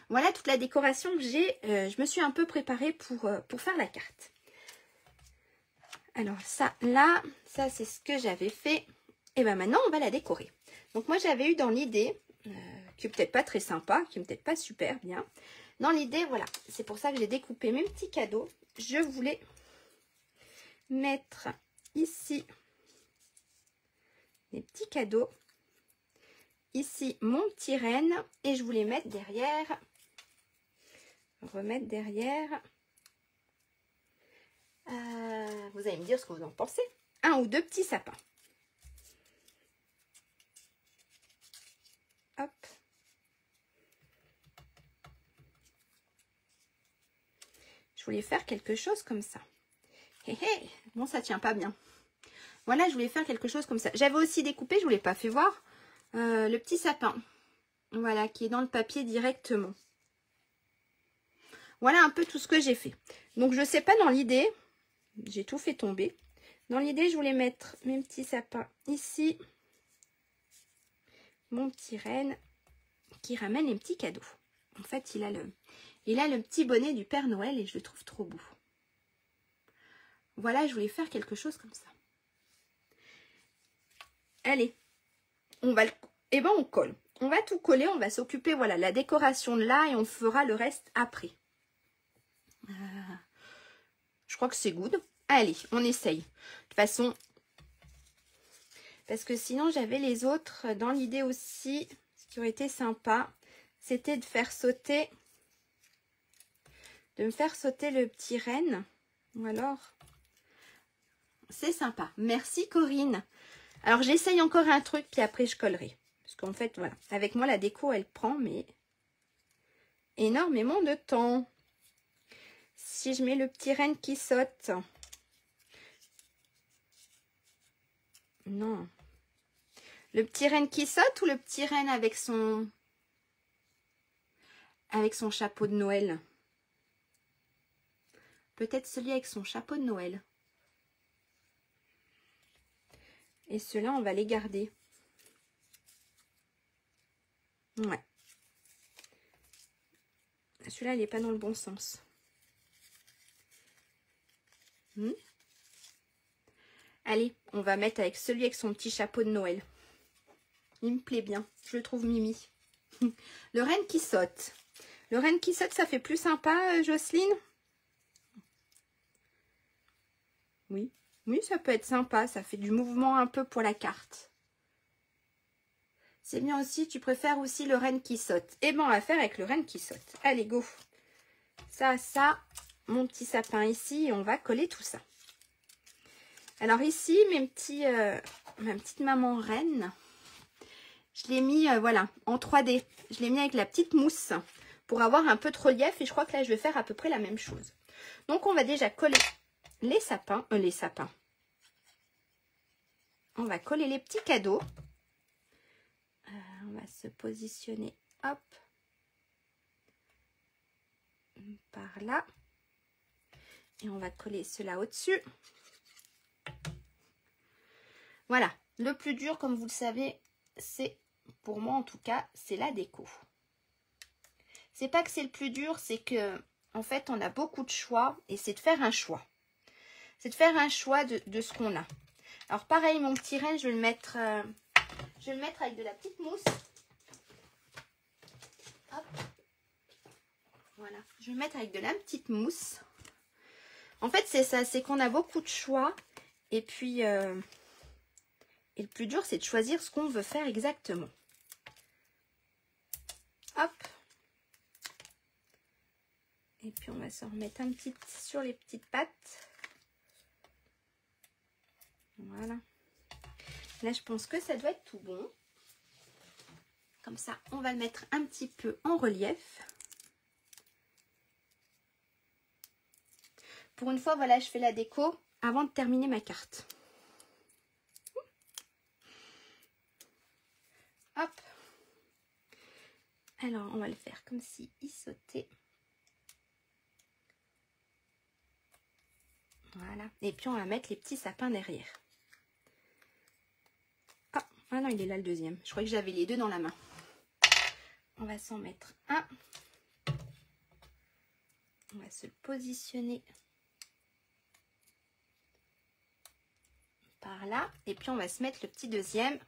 Voilà toute la décoration que j'ai. Je me suis un peu préparée pour faire la carte. Alors ça, là, ça c'est ce que j'avais fait. Et ben maintenant, on va la décorer. Donc moi, j'avais eu dans l'idée, qui est peut-être pas très sympa, qui est peut-être pas super bien. Dans l'idée, voilà, c'est pour ça que j'ai découpé mes petits cadeaux. Je voulais mettre ici les petits cadeaux. Ici, mon petit renne. Et je voulais mettre derrière, remettre derrière. Vous allez me dire ce que vous en pensez. 1 ou 2 petits sapins. Hop. Je voulais faire quelque chose comme ça. Hé hé, bon, ça tient pas bien. Voilà, je voulais faire quelque chose comme ça. J'avais aussi découpé, je ne vous l'ai pas fait voir, le petit sapin. Voilà, qui est dans le papier directement. Voilà un peu tout ce que j'ai fait. Donc, je ne sais pas dans l'idée, j'ai tout fait tomber. Dans l'idée, je voulais mettre mes petits sapins ici. Mon petit renne qui ramène les petits cadeaux. En fait, il a le petit bonnet du Père Noël et je le trouve trop beau. Voilà, je voulais faire quelque chose comme ça. Allez, on va on colle. On va tout coller, on va s'occuper, voilà, la décoration de là et on fera le reste après. Je crois que c'est good. Allez, on essaye. De toute façon, parce que sinon j'avais les autres dans l'idée aussi. Ce qui aurait été sympa, c'était de faire sauter, me faire sauter le petit renne. Ou alors, c'est sympa. Merci Corinne. Alors j'essaye encore un truc, puis après je collerai. Parce qu'en fait, voilà, avec moi la déco, elle prend mais énormément de temps. Si je mets le petit renne qui saute. Non. Le petit renne qui saute ou le petit renne avec son chapeau de Noël? Peut-être celui avec son chapeau de Noël. Et ceux-là, on va les garder. Ouais. Celui-là, il n'est pas dans le bon sens. Allez, on va mettre avec celui avec son petit chapeau de Noël. Il me plaît bien. Je le trouve mimi. Le renne qui saute. Le renne qui saute, ça fait plus sympa, Jocelyne? Oui. Oui, ça peut être sympa. Ça fait du mouvement un peu pour la carte. C'est bien aussi. Tu préfères aussi le renne qui saute. Eh bien, on va faire avec le renne qui saute. Allez, go. Ça, mon petit sapin ici. Et on va coller tout ça. Alors ici, ma petite maman reine, je l'ai mis, voilà, en 3D. Je l'ai mis avec la petite mousse pour avoir un peu de relief. Et je crois que là, je vais faire à peu près la même chose. Donc, on va déjà coller les sapins. On va coller les petits cadeaux. On va se positionner, hop, par là. Et on va coller cela au-dessus. Voilà, le plus dur, comme vous le savez, c'est, pour moi en tout cas, c'est la déco. C'est pas que c'est le plus dur, c'est que, en fait, on a beaucoup de choix et c'est de faire un choix. C'est de faire un choix de ce qu'on a. Alors, pareil, mon petit renne, je vais le mettre avec de la petite mousse. Hop. Voilà, je vais le mettre avec de la petite mousse. En fait, c'est ça, c'est qu'on a beaucoup de choix Et puis, et le plus dur, c'est de choisir ce qu'on veut faire exactement. Hop. Et puis, on va se remettre un petit sur les petites pattes. Voilà. Là, je pense que ça doit être tout bon. Comme ça, on va le mettre un petit peu en relief. Pour une fois, voilà, je fais la déco avant de terminer ma carte. Hop. Alors, on va le faire comme si il sautait. Voilà. Et puis, on va mettre les petits sapins derrière. Ah non, il est là le deuxième. Je croyais que j'avais les deux dans la main. On va s'en mettre un. On va se le positionner par là. Et puis, on va se mettre le petit deuxième.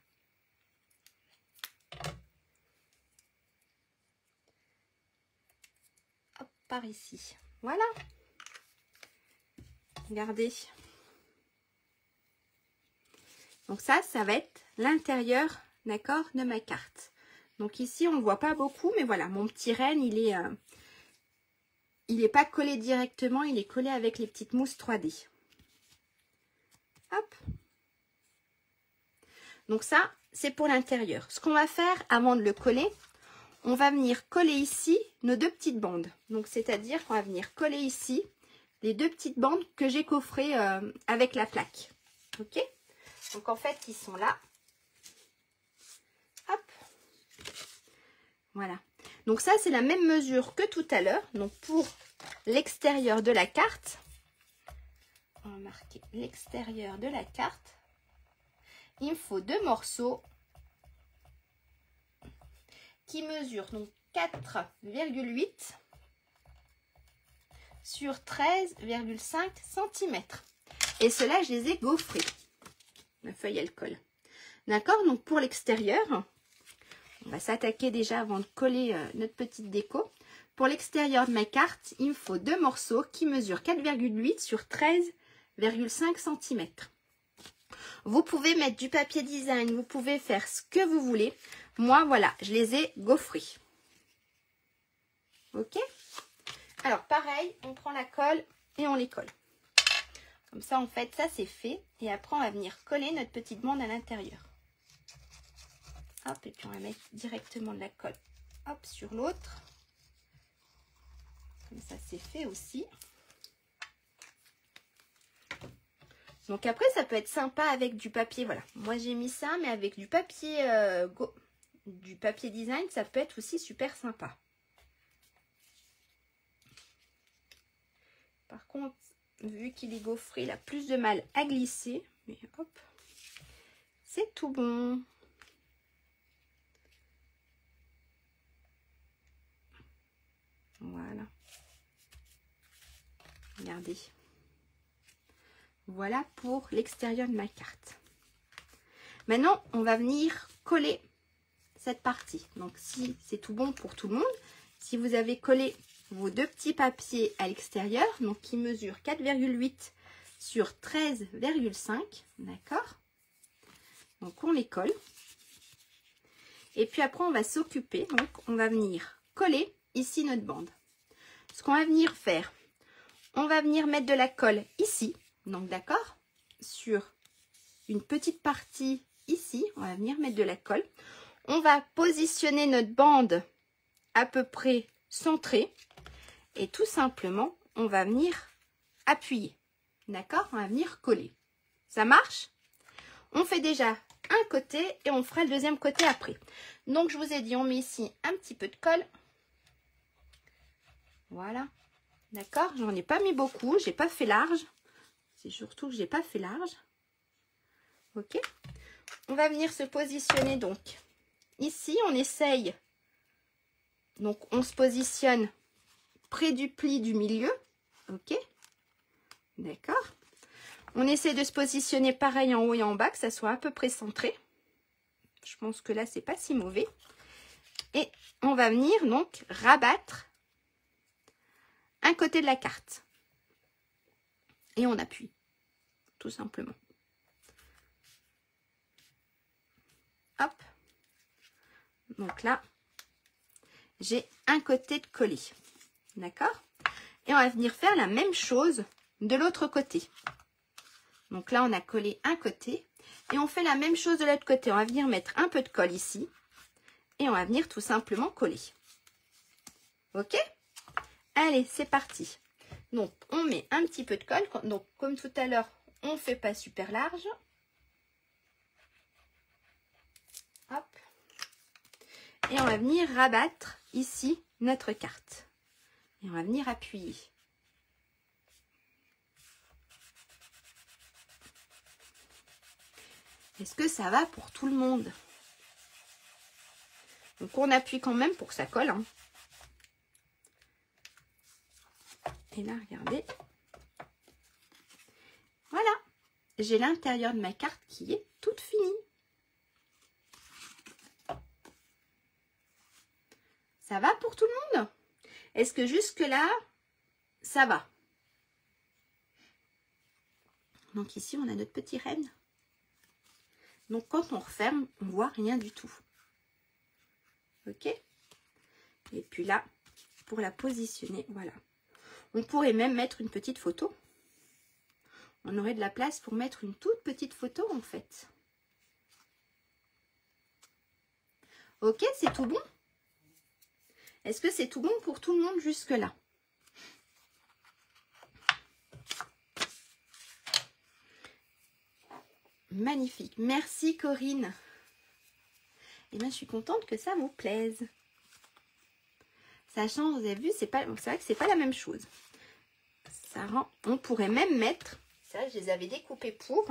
Hop, par ici. Voilà. Regardez. Donc ça va être l'intérieur, d'accord, de ma carte. Donc ici, on ne le voit pas beaucoup, mais voilà, mon petit renne, il est pas collé directement, il est collé avec les petites mousses 3D. Hop. Donc ça, c'est pour l'intérieur. Ce qu'on va faire avant de le coller, on va venir coller ici nos deux petites bandes. Donc c'est-à-dire qu'on va venir coller ici les deux petites bandes que j'ai coffrées avec la plaque. Ok? Donc en fait, ils sont là. Hop. Voilà. Donc ça, c'est la même mesure que tout à l'heure. Donc pour l'extérieur de la carte, on va marquer l'extérieur de la carte. Il me faut deux morceaux qui mesurent donc 4,8 sur 13,5 cm. Et ceux-là, je les ai gaufrés. La feuille, elle colle. D'accord? Donc pour l'extérieur, on va s'attaquer déjà avant de coller notre petite déco. Pour l'extérieur de ma carte, il me faut deux morceaux qui mesurent 4,8 sur 13,5 cm. Vous pouvez mettre du papier design, vous pouvez faire ce que vous voulez. Moi, voilà, je les ai gaufrés. Ok? Alors, pareil, on prend la colle et on les colle. Comme ça, en fait, ça c'est fait. Et après, on va venir coller notre petite bande à l'intérieur. Hop, et puis on va mettre directement de la colle, hop, sur l'autre. Comme ça, c'est fait aussi. Donc après, ça peut être sympa avec du papier, voilà. Moi, j'ai mis ça, mais avec du papier design, ça peut être aussi super sympa. Par contre, vu qu'il est gaufré, il a plus de mal à glisser. Mais hop, c'est tout bon. Voilà. Regardez. Voilà pour l'extérieur de ma carte. Maintenant, on va venir coller cette partie. Donc, si c'est tout bon pour tout le monde, si vous avez collé vos deux petits papiers à l'extérieur, donc qui mesurent 4,8 sur 13,5, d'accord? Donc, on les colle. Et puis après, on va s'occuper. Donc, on va venir coller ici notre bande. Ce qu'on va venir faire, on va venir mettre de la colle ici. Donc, d'accord, sur une petite partie ici, on va venir mettre de la colle. On va positionner notre bande à peu près centrée. Et tout simplement, on va venir appuyer. D'accord? On va venir coller. Ça marche? On fait déjà un côté et on fera le deuxième côté après. Donc, je vous ai dit, on met ici un petit peu de colle. Voilà. D'accord? J'en ai pas mis beaucoup. J'ai pas fait large. C'est surtout que j'ai pas fait large. Ok? On va venir se positionner donc. Ici, on essaye. Donc, on se positionne près du pli du milieu. Ok? D'accord? On essaie de se positionner pareil en haut et en bas, que ça soit à peu près centré. Je pense que là, c'est pas si mauvais. Et on va venir donc rabattre un côté de la carte. Et on appuie, tout simplement. Hop. Donc là, j'ai un côté de collé. D'accord? Et on va venir faire la même chose de l'autre côté. Donc là, on a collé un côté. Et on fait la même chose de l'autre côté. On va venir mettre un peu de colle ici. Et on va venir tout simplement coller. Ok? Allez, c'est parti. Donc, on met un petit peu de colle. Donc, comme tout à l'heure, on ne fait pas super large. Hop. Et on va venir rabattre ici notre carte. Et on va venir appuyer. Est-ce que ça va pour tout le monde? Donc, on appuie quand même pour que ça colle. Hein. Et là, regardez. Voilà. J'ai l'intérieur de ma carte qui est toute finie. Ça va pour tout le monde? Est-ce que jusque-là, ça va? Donc ici, on a notre petit renne. Donc quand on referme, on ne voit rien du tout. Ok? Et puis là, pour la positionner, voilà. On pourrait même mettre une petite photo. On aurait de la place pour mettre une toute petite photo en fait. Ok, c'est tout bon? Est-ce que c'est tout bon pour tout le monde jusque-là? Magnifique. Merci Corinne. Et bien, je suis contente que ça vous plaise. Ça change, vous avez vu, c'est vrai que c'est pas la même chose. Ça rend, on pourrait même mettre, ça je les avais découpés pour,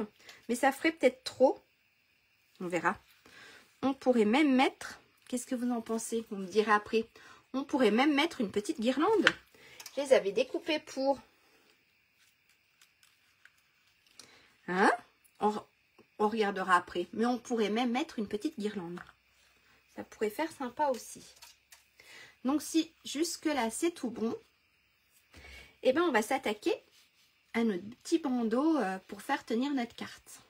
mais ça ferait peut-être trop. On verra. On pourrait même mettre, qu'est-ce que vous en pensez? Vous me direz après. On pourrait même mettre une petite guirlande. Je les avais découpés pour. Hein? On regardera après. Mais on pourrait même mettre une petite guirlande. Ça pourrait faire sympa aussi. Donc si jusque-là c'est tout bon, eh ben on va s'attaquer à notre petit bandeau pour faire tenir notre carte.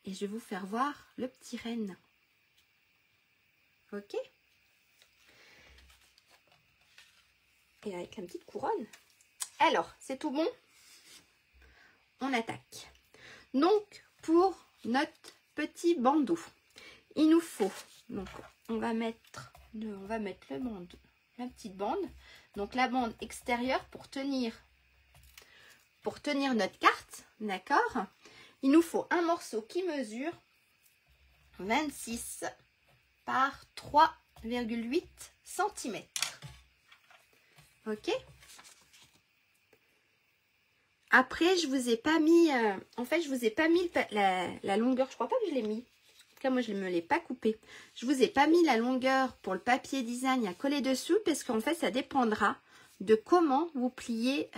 Et je vais vous faire voir le petit renne. Ok? Et avec la petite couronne. Alors, c'est tout bon? On attaque. Donc, pour notre petit bandeau, il nous faut, donc on va mettre le bandeau, la petite bande, donc la bande extérieure pour tenir notre carte, d'accord? Il nous faut un morceau qui mesure 26 par 3,8 cm. Ok? Après, je vous ai pas mis, en fait, je vous ai pas mis la longueur. Je crois pas que je l'ai mis. En tout cas, moi, je ne me l'ai pas coupé. Je vous ai pas mis la longueur pour le papier design à coller dessous parce qu'en fait, ça dépendra de comment vous pliez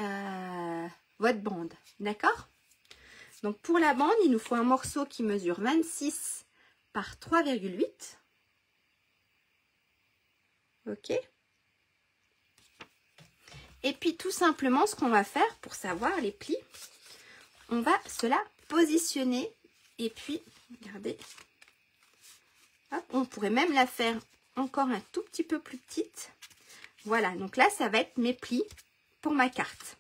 votre bande. D'accord? Donc, pour la bande, il nous faut un morceau qui mesure 26 par 3,8. Ok? Et puis, tout simplement, ce qu'on va faire pour savoir les plis, on va cela positionner. Et puis, regardez, hop, on pourrait même la faire encore un tout petit peu plus petite. Voilà, donc là, ça va être mes plis pour ma carte.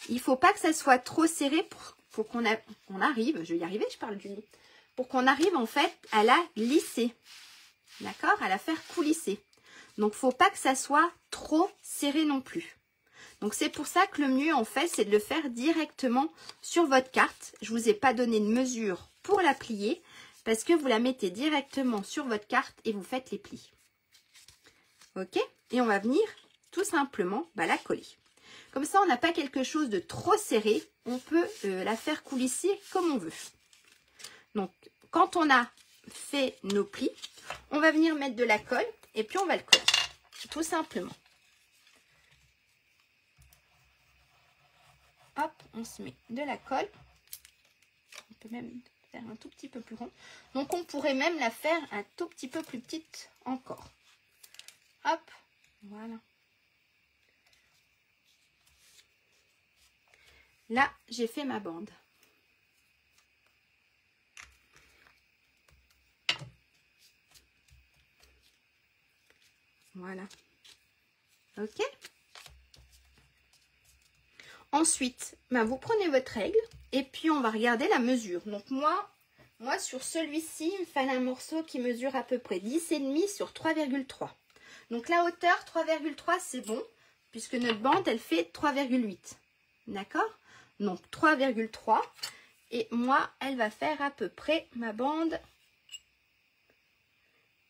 Il ne faut pas que ça soit trop serré pour qu'on arrive, je vais y arriver, je parle du nez, pour qu'on arrive en fait à la lisser. D'accord? À la faire coulisser. Donc, il ne faut pas que ça soit trop serré non plus. Donc, c'est pour ça que le mieux, en fait, c'est de le faire directement sur votre carte. Je ne vous ai pas donné de mesure pour la plier parce que vous la mettez directement sur votre carte et vous faites les plis. Ok? Et on va venir tout simplement la coller. Comme ça, on n'a pas quelque chose de trop serré. On peut la faire coulisser comme on veut. Donc, quand on a fait nos plis, on va venir mettre de la colle et puis on va le coller. Tout simplement. Hop, on se met de la colle. On peut même faire un tout petit peu plus rond. Donc, on pourrait même la faire un tout petit peu plus petite encore. Hop, voilà. Là, j'ai fait ma bande. Voilà. Ok. Ensuite, ben, vous prenez votre règle et puis on va regarder la mesure. Donc moi sur celui-ci, il me fallait un morceau qui mesure à peu près 10,5 sur 3,3. Donc la hauteur 3,3 c'est bon, puisque notre bande elle fait 3,8. D'accord? Donc 3,3. Et moi, elle va faire à peu près, ma bande,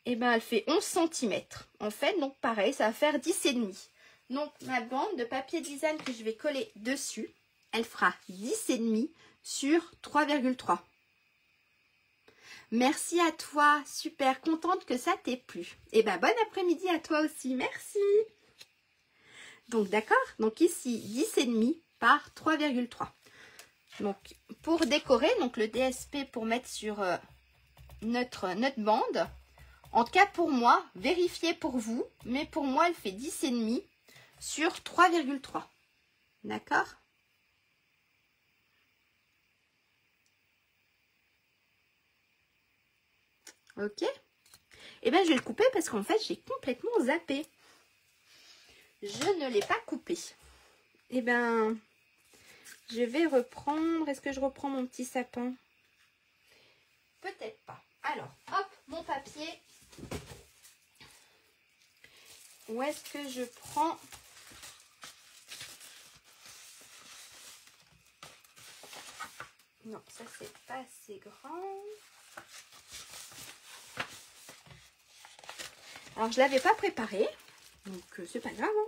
et ben elle fait 11 cm. En fait, donc pareil, ça va faire 10,5. Donc ma bande de papier design que je vais coller dessus, elle fera 10,5 sur 3,3. Merci à toi, super, contente que ça t'ait plu. Et ben bon après-midi à toi aussi, merci. Donc d'accord, donc ici 10,5 par 3,3. Donc pour décorer, donc le DSP pour mettre sur notre bande, en tout cas pour moi, vérifiez pour vous, mais pour moi elle fait 10,5 sur 3,3. D'accord? Ok. Et bien je vais le couper parce qu'en fait j'ai complètement zappé. Je ne l'ai pas coupé. Et bien je vais reprendre. Est-ce que je reprends mon petit sapin? Peut-être pas. Alors, hop, mon papier. Où est-ce que je prends? Non, ça c'est pas assez grand. Alors, je l'avais pas préparé. Donc, c'est pas grave. Hein.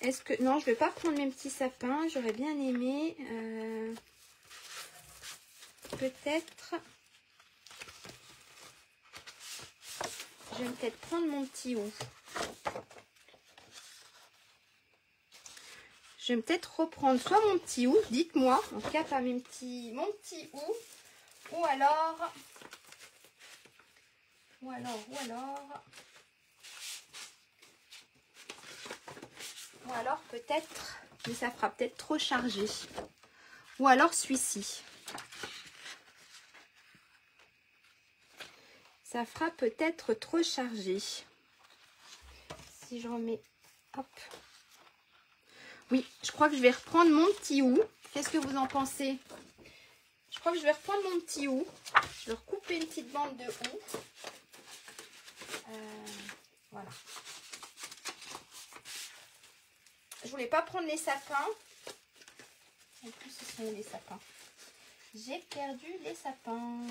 Est-ce que... Non, je vais pas prendre mes petits sapins. J'aurais bien aimé... Peut-être... Je vais peut-être prendre mon petit hou. Je vais peut-être reprendre soit mon petit hou, dites-moi, en tout cas pas mon petit hou, ou alors peut-être, mais ça fera peut-être trop chargé, ou alors celui-ci. Ça fera peut-être trop chargé. Si je remets, hop. Oui, je crois que je vais reprendre mon petit hou. Qu'est-ce que vous en pensez? Je crois que je vais reprendre mon petit hou. Je vais recouper une petite bande de hou. Voilà. Je voulais pas prendre les sapins. En plus, ce sont les sapins. J'ai perdu les sapins.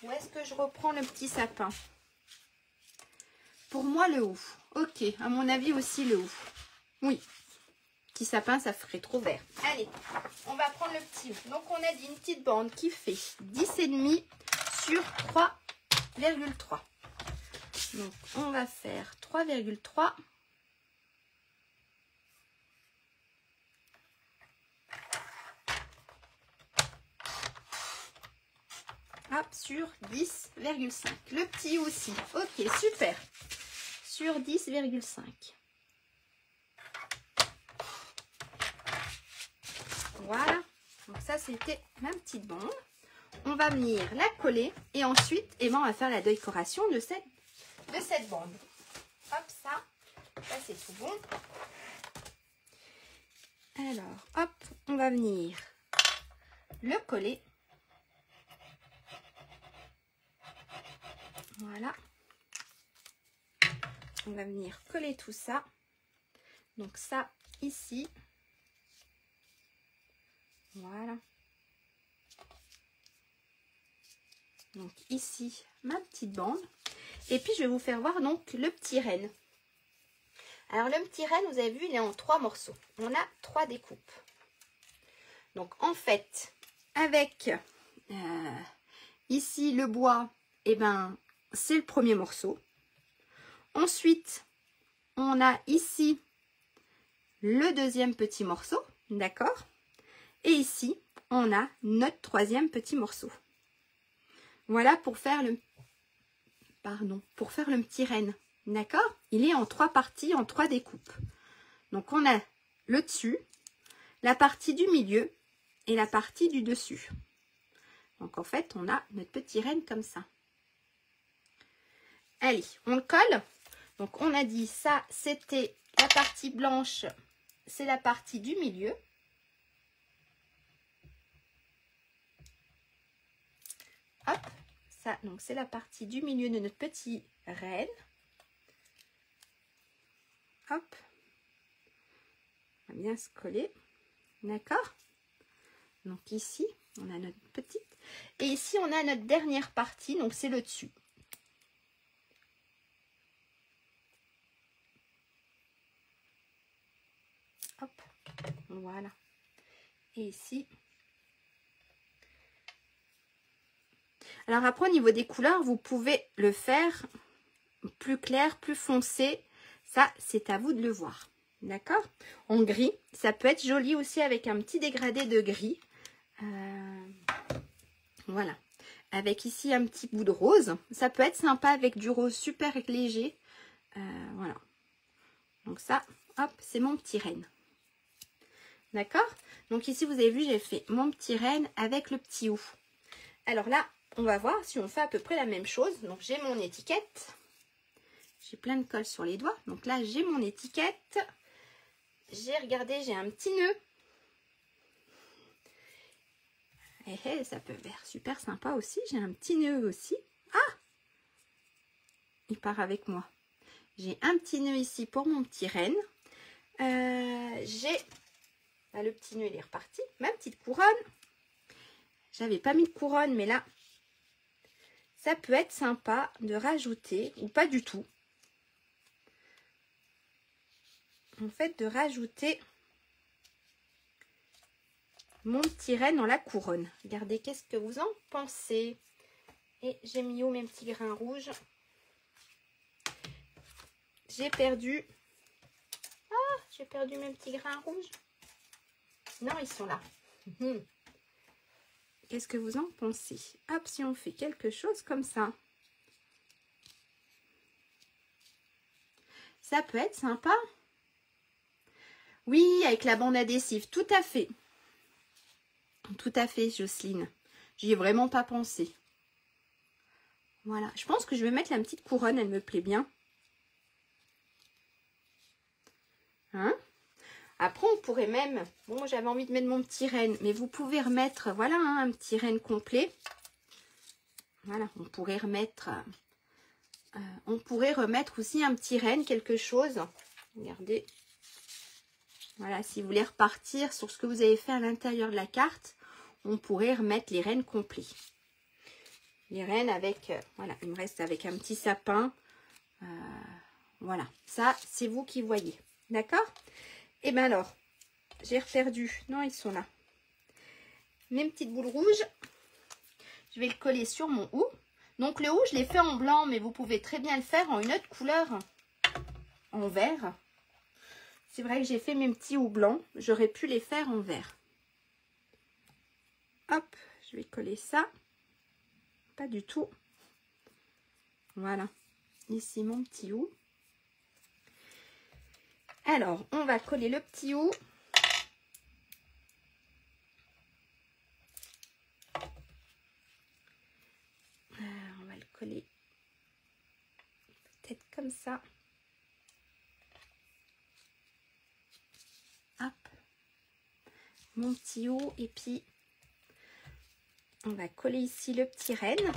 Où est-ce que je reprends le petit sapin? Pour moi, le hou. Ok, à mon avis aussi le hou. Oui. Petit sapin, ça ferait trop vert. Allez, on va prendre le petit hou. Donc, on a dit une petite bande qui fait 10,5 sur 3,3. Donc, on va faire 3,3. Hop, sur 10,5. Le petit aussi. Ok, super. Sur 10,5. Voilà. Donc ça, c'était ma petite bande. On va venir la coller et ensuite, on va faire la décoration de cette bande. Hop, ça c'est tout bon. Alors, hop, on va venir le coller. Voilà. On va venir coller tout ça. Donc ça, ici. Voilà. Donc ici, ma petite bande. Et puis, je vais vous faire voir donc le petit renne. Alors, le petit renne, vous avez vu, il est en 3 morceaux. On a 3 découpes. Donc, en fait, avec ici le bois, et ben, c'est le premier morceau. Ensuite, on a ici le deuxième petit morceau, d'accord? Et ici, on a notre troisième petit morceau. Voilà pour faire le petit renne, d'accord? Il est en 3 parties, en 3 découpes. Donc, on a le dessus, la partie du milieu et la partie du dessus. Donc, en fait, on a notre petit renne comme ça. Allez, on le colle. Donc, on a dit ça, c'était la partie blanche. C'est la partie du milieu. Hop, ça, donc c'est la partie du milieu de notre petit renne. Hop, on va bien se coller. D'accord? Donc ici, on a notre petite. Et ici, on a notre dernière partie, donc c'est le dessus. Hop, voilà. Et ici. Alors après, au niveau des couleurs, vous pouvez le faire plus clair, plus foncé. Ça, c'est à vous de le voir. D'accord? En gris, ça peut être joli aussi avec un petit dégradé de gris. Voilà. Avec ici un petit bout de rose. Ça peut être sympa avec du rose super léger. Voilà. Donc ça, hop, c'est mon petit renne. D'accord? Donc ici, vous avez vu, j'ai fait mon petit renne avec le petit ou. Alors là, on va voir si on fait à peu près la même chose. Donc j'ai mon étiquette. J'ai plein de colle sur les doigts. Donc là, j'ai mon étiquette. J'ai regardé, j'ai un petit nœud. Et ça peut faire super sympa aussi. J'ai un petit nœud aussi. Ah! Il part avec moi. J'ai un petit nœud ici pour mon petit renne. J'ai... Là, le petit nœud, il est reparti. Ma petite couronne. J'avais pas mis de couronne, mais là, ça peut être sympa de rajouter, ou pas du tout. En fait, de rajouter mon petit renne dans la couronne. Regardez, qu'est-ce que vous en pensez? Et j'ai mis où mes petits grains rouges? J'ai perdu... Ah, j'ai perdu mes petits grains rouges. Non, ils sont là. Qu'est-ce que vous en pensez? Hop, si on fait quelque chose comme ça. Ça peut être sympa. Oui, avec la bande adhésive, tout à fait. Tout à fait, Jocelyne. J'y ai vraiment pas pensé. Voilà, je pense que je vais mettre la petite couronne, elle me plaît bien. Hein? Après, on pourrait même... Bon, moi, j'avais envie de mettre mon petit renne, mais vous pouvez remettre, voilà, hein, un petit renne complet. Voilà, on pourrait remettre... aussi un petit renne, quelque chose. Regardez. Voilà, si vous voulez repartir sur ce que vous avez fait à l'intérieur de la carte, on pourrait remettre les rennes complets. Les rennes avec, voilà, il me reste avec un petit sapin. Voilà, ça, c'est vous qui voyez. D'accord? Et bien alors, j'ai reperdu. Non, ils sont là. Mes petites boules rouges, je vais le coller sur mon hou. Donc le hou, je l'ai fait en blanc, mais vous pouvez très bien le faire en une autre couleur, en vert. C'est vrai que j'ai fait mes petits houes blancs. J'aurais pu les faire en vert. Hop, je vais coller ça. Pas du tout. Voilà. Ici, mon petit hou. Alors, on va coller le petit hou. On va le coller peut-être comme ça. Hop. Mon petit hou. Et puis, on va coller ici le petit renne.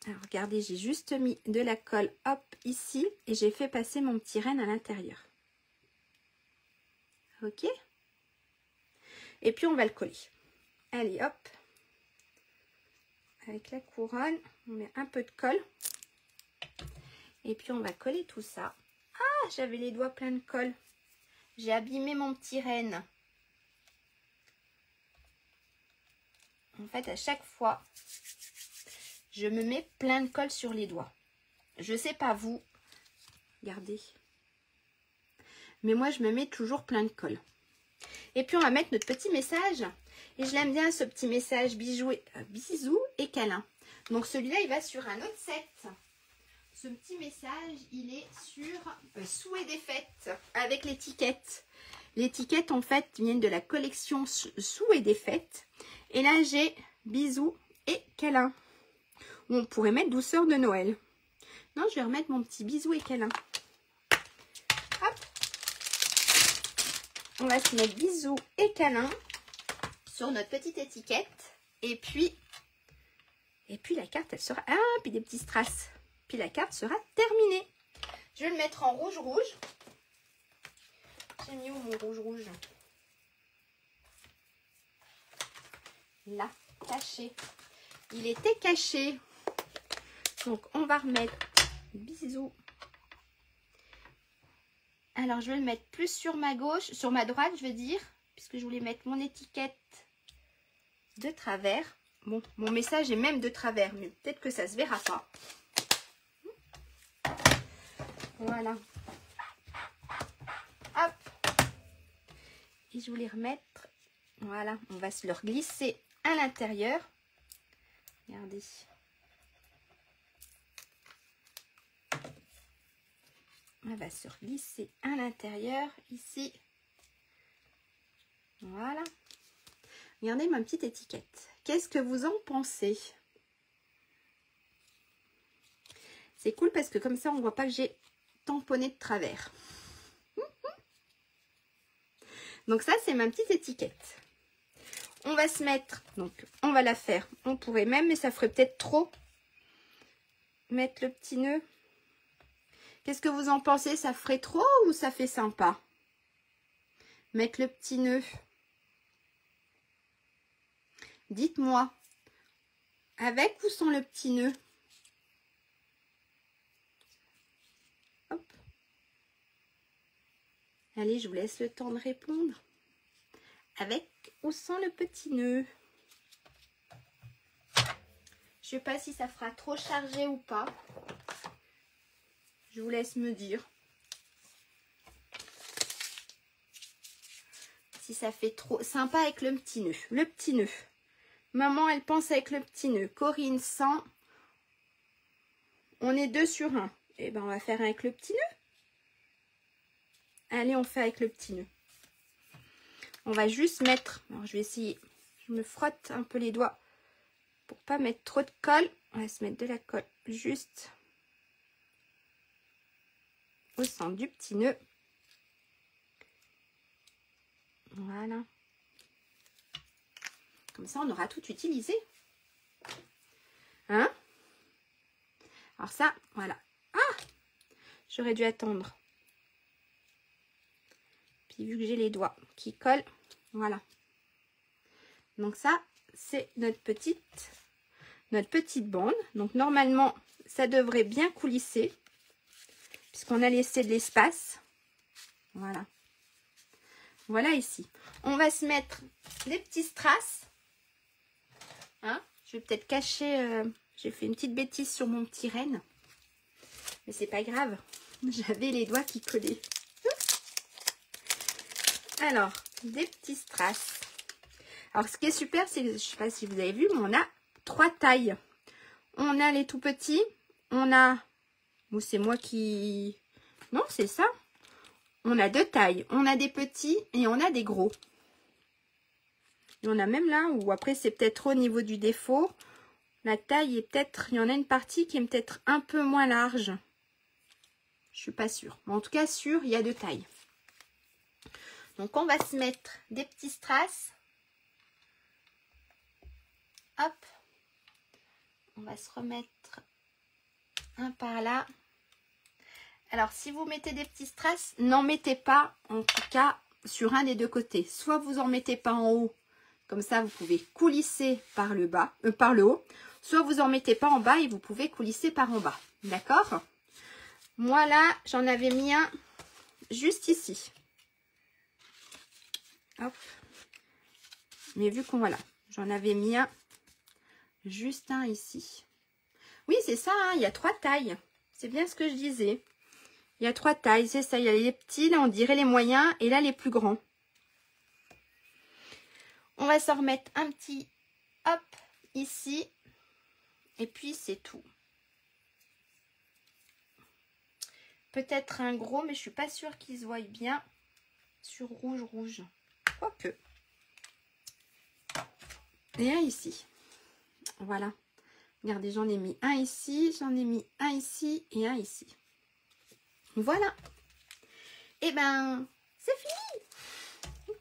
Alors, regardez, j'ai juste mis de la colle, hop, ici. Et j'ai fait passer mon petit renne à l'intérieur. Ok? Et puis, on va le coller. Allez, hop. Avec la couronne, on met un peu de colle. Et puis, on va coller tout ça. Ah, j'avais les doigts pleins de colle. J'ai abîmé mon petit renne. En fait, à chaque fois, je me mets plein de colle sur les doigts. Je sais pas vous. Regardez. Mais moi, je me mets toujours plein de colle. Et puis, on va mettre notre petit message. Et je l'aime bien, ce petit message bisous et câlin. Donc, celui-là, il va sur un autre set. Ce petit message, il est sur Souhait des fêtes avec l'étiquette. L'étiquette, en fait, vient de la collection Souhait des fêtes. Et là, j'ai bisous et câlin. Ou on pourrait mettre douceur de Noël. Non, je vais remettre mon petit bisou et câlin. Hop. On va se mettre bisou et câlin sur notre petite étiquette. Et puis la carte, elle sera... Ah, puis des petits strass. Puis la carte sera terminée. Je vais le mettre en rouge. J'ai mis où mon rouge? Là, caché. Il était caché. Donc, on va remettre bisous. Alors, je vais le mettre plus sur ma gauche, sur ma droite, je veux dire, puisque je voulais mettre mon étiquette de travers. Bon, mon message est même de travers, mais peut-être que ça se verra pas. Voilà. Hop. Et je voulais remettre, voilà, on va se le glisser à l'intérieur. Regardez. On va se glisser à l'intérieur, ici. Voilà. Regardez ma petite étiquette. Qu'est-ce que vous en pensez? C'est cool parce que comme ça, on ne voit pas que j'ai tamponné de travers. Donc ça, c'est ma petite étiquette. On va se mettre, donc on va la faire. On pourrait même, mais ça ferait peut-être trop, mettre le petit nœud. Qu'est-ce que vous en pensez? Ça ferait trop ou ça fait sympa? Mettre le petit nœud. Dites-moi, avec ou sans le petit nœud? Hop. Allez, je vous laisse le temps de répondre. Avec ou sans le petit nœud? Je ne sais pas si ça fera trop chargé ou pas. Je vous laisse me dire. Si ça fait trop sympa avec le petit nœud. Le petit nœud. Maman, elle pense avec le petit nœud. Corinne, sans. On est 2 sur 1. Eh bien, on va faire avec le petit nœud. Allez, on fait avec le petit nœud. On va juste mettre... Alors, je vais essayer. Je me frotte un peu les doigts pour pas mettre trop de colle. On va se mettre de la colle juste au centre du petit nœud. Voilà. Comme ça, on aura tout utilisé. Hein? Alors ça, voilà. Ah! J'aurais dû attendre. Puis vu que j'ai les doigts qui collent, voilà. Donc ça, c'est notre petite bande. Donc normalement, ça devrait bien coulisser. Puisqu'on a laissé de l'espace. Voilà. Voilà ici. On va se mettre des petits strass. Hein? Je vais peut-être cacher... j'ai fait une petite bêtise sur mon petit renne. Mais c'est pas grave. J'avais les doigts qui collaient. Alors, des petits strass. Alors, ce qui est super, c'est que, je ne sais pas si vous avez vu, mais on a 3 tailles. On a les tout petits. On a... Ou c'est moi qui... Non, c'est ça. On a 2 tailles. On a des petits et on a des gros. Et on a même là, où après, c'est peut-être au niveau du défaut. La taille est peut-être... Il y en a une partie qui est peut-être un peu moins large. Je suis pas sûre. Mais en tout cas, sûr, il y a 2 tailles. Donc, on va se mettre des petits strass. Hop. On va se remettre un par là. Alors, si vous mettez des petits strass, n'en mettez pas, en tout cas, sur un des 2 côtés. Soit vous en mettez pas en haut, comme ça, vous pouvez coulisser par le bas, par le haut. Soit vous en mettez pas en bas et vous pouvez coulisser par en bas. D'accord? Moi, là, j'en avais mis un juste ici. Hop. Mais vu qu'on, voilà, j'en avais mis un juste un ici. Oui, c'est ça, hein, il y a 3 tailles. C'est bien ce que je disais. Il y a 3 tailles, c'est ça. Il y a les petits, là, on dirait les moyens, et là, les plus grands. On va s'en remettre un petit, hop, ici. Et puis, c'est tout. Peut-être un gros, mais je suis pas sûre qu'il se voie bien sur rouge. Quoique. Et un ici. Voilà. Regardez, j'en ai mis un ici, j'en ai mis un ici et un ici. Voilà. Et ben, c'est fini.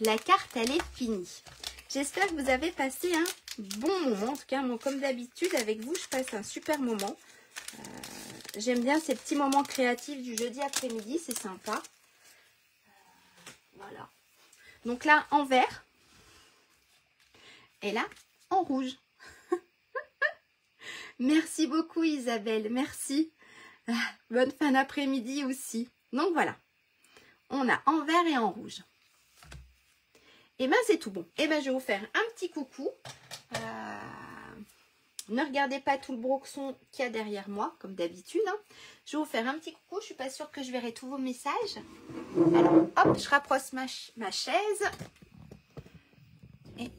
La carte, elle est finie. J'espère que vous avez passé un bon moment. En tout cas, moi, comme d'habitude, avec vous, je passe un super moment. J'aime bien ces petits moments créatifs du jeudi après-midi, c'est sympa. Voilà. Donc là, en vert. Et là, en rouge. Merci beaucoup Isabelle, merci. Bonne fin d'après-midi aussi. Donc voilà, on a en vert et en rouge. Et ben c'est tout bon. Et ben je vais vous faire un petit coucou. Ne regardez pas tout le broxon qu'il y a derrière moi, comme d'habitude. Hein. Je vais vous faire un petit coucou. Je suis pas sûre que je verrai tous vos messages. Alors, hop, je rapproche ma chaise. Et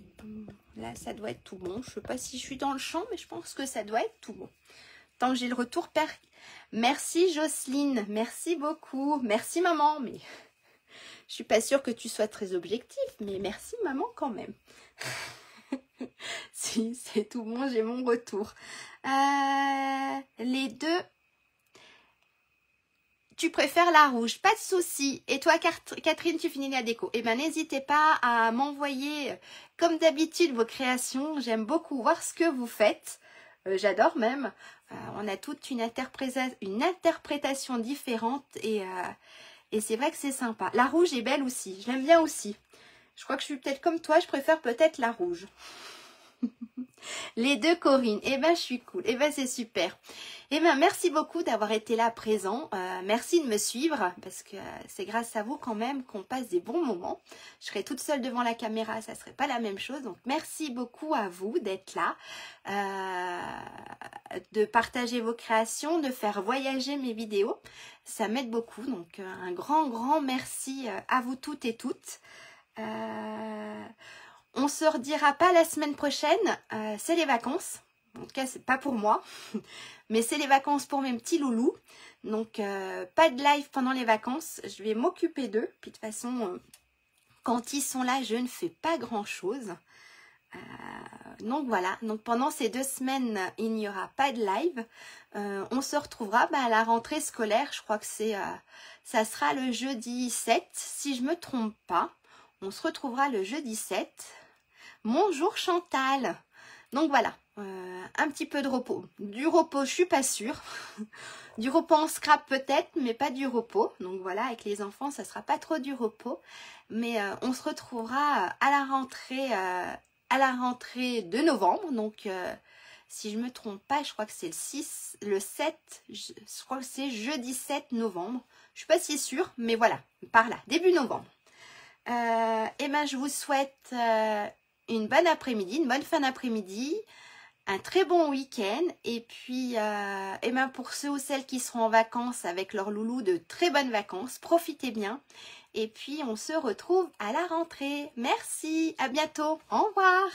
là, ça doit être tout bon. Je ne sais pas si je suis dans le champ, mais je pense que ça doit être tout bon. Tant que j'ai le retour, merci Jocelyne. Merci beaucoup. Merci maman. Mais je suis pas sûre que tu sois très objectif, mais merci maman quand même. Si, c'est tout bon, j'ai mon retour. Les deux, tu préfères la rouge, pas de souci. Et toi, Catherine, tu finis la déco. Eh bien, n'hésitez pas à m'envoyer, comme d'habitude, vos créations. J'aime beaucoup voir ce que vous faites. J'adore même. On a toute une interprétation différente et c'est vrai que c'est sympa. La rouge est belle aussi, je l'aime bien aussi. Je crois que je suis peut-être comme toi, je préfère peut-être la rouge. Les deux Corinne, eh ben je suis cool, eh ben c'est super. Eh ben merci beaucoup d'avoir été là présent, merci de me suivre parce que c'est grâce à vous quand même qu'on passe des bons moments. Je serais toute seule devant la caméra, ça serait pas la même chose, donc merci beaucoup à vous d'être là, de partager vos créations, de faire voyager mes vidéos, ça m'aide beaucoup, donc un grand merci à vous toutes et toutes. On se redira pas la semaine prochaine, c'est les vacances. En tout cas, c'est pas pour moi, mais c'est les vacances pour mes petits loulous. Donc, pas de live pendant les vacances. Je vais m'occuper d'eux. Puis de toute façon, quand ils sont là, je ne fais pas grand-chose. Donc voilà. Donc pendant ces 2 semaines, il n'y aura pas de live. On se retrouvera à la rentrée scolaire. Je crois que ça sera le jeudi 7, si je me trompe pas. On se retrouvera le jeudi 7. Bonjour Chantal. Donc voilà, un petit peu de repos. Du repos, je suis pas sûre. Du repos en scrap peut-être, mais pas du repos. Donc voilà, avec les enfants, ça sera pas trop du repos. Mais on se retrouvera à la rentrée de novembre. Donc si je me trompe pas, je crois que c'est le 7, je crois que c'est jeudi 7 novembre. Je suis pas si sûre, mais voilà, par là, début novembre. Et ben je vous souhaite une bonne après-midi, une bonne fin d'après-midi, un très bon week-end et puis et ben pour ceux ou celles qui seront en vacances avec leur loulou, de très bonnes vacances, profitez bien et puis on se retrouve à la rentrée. Merci, à bientôt, au revoir.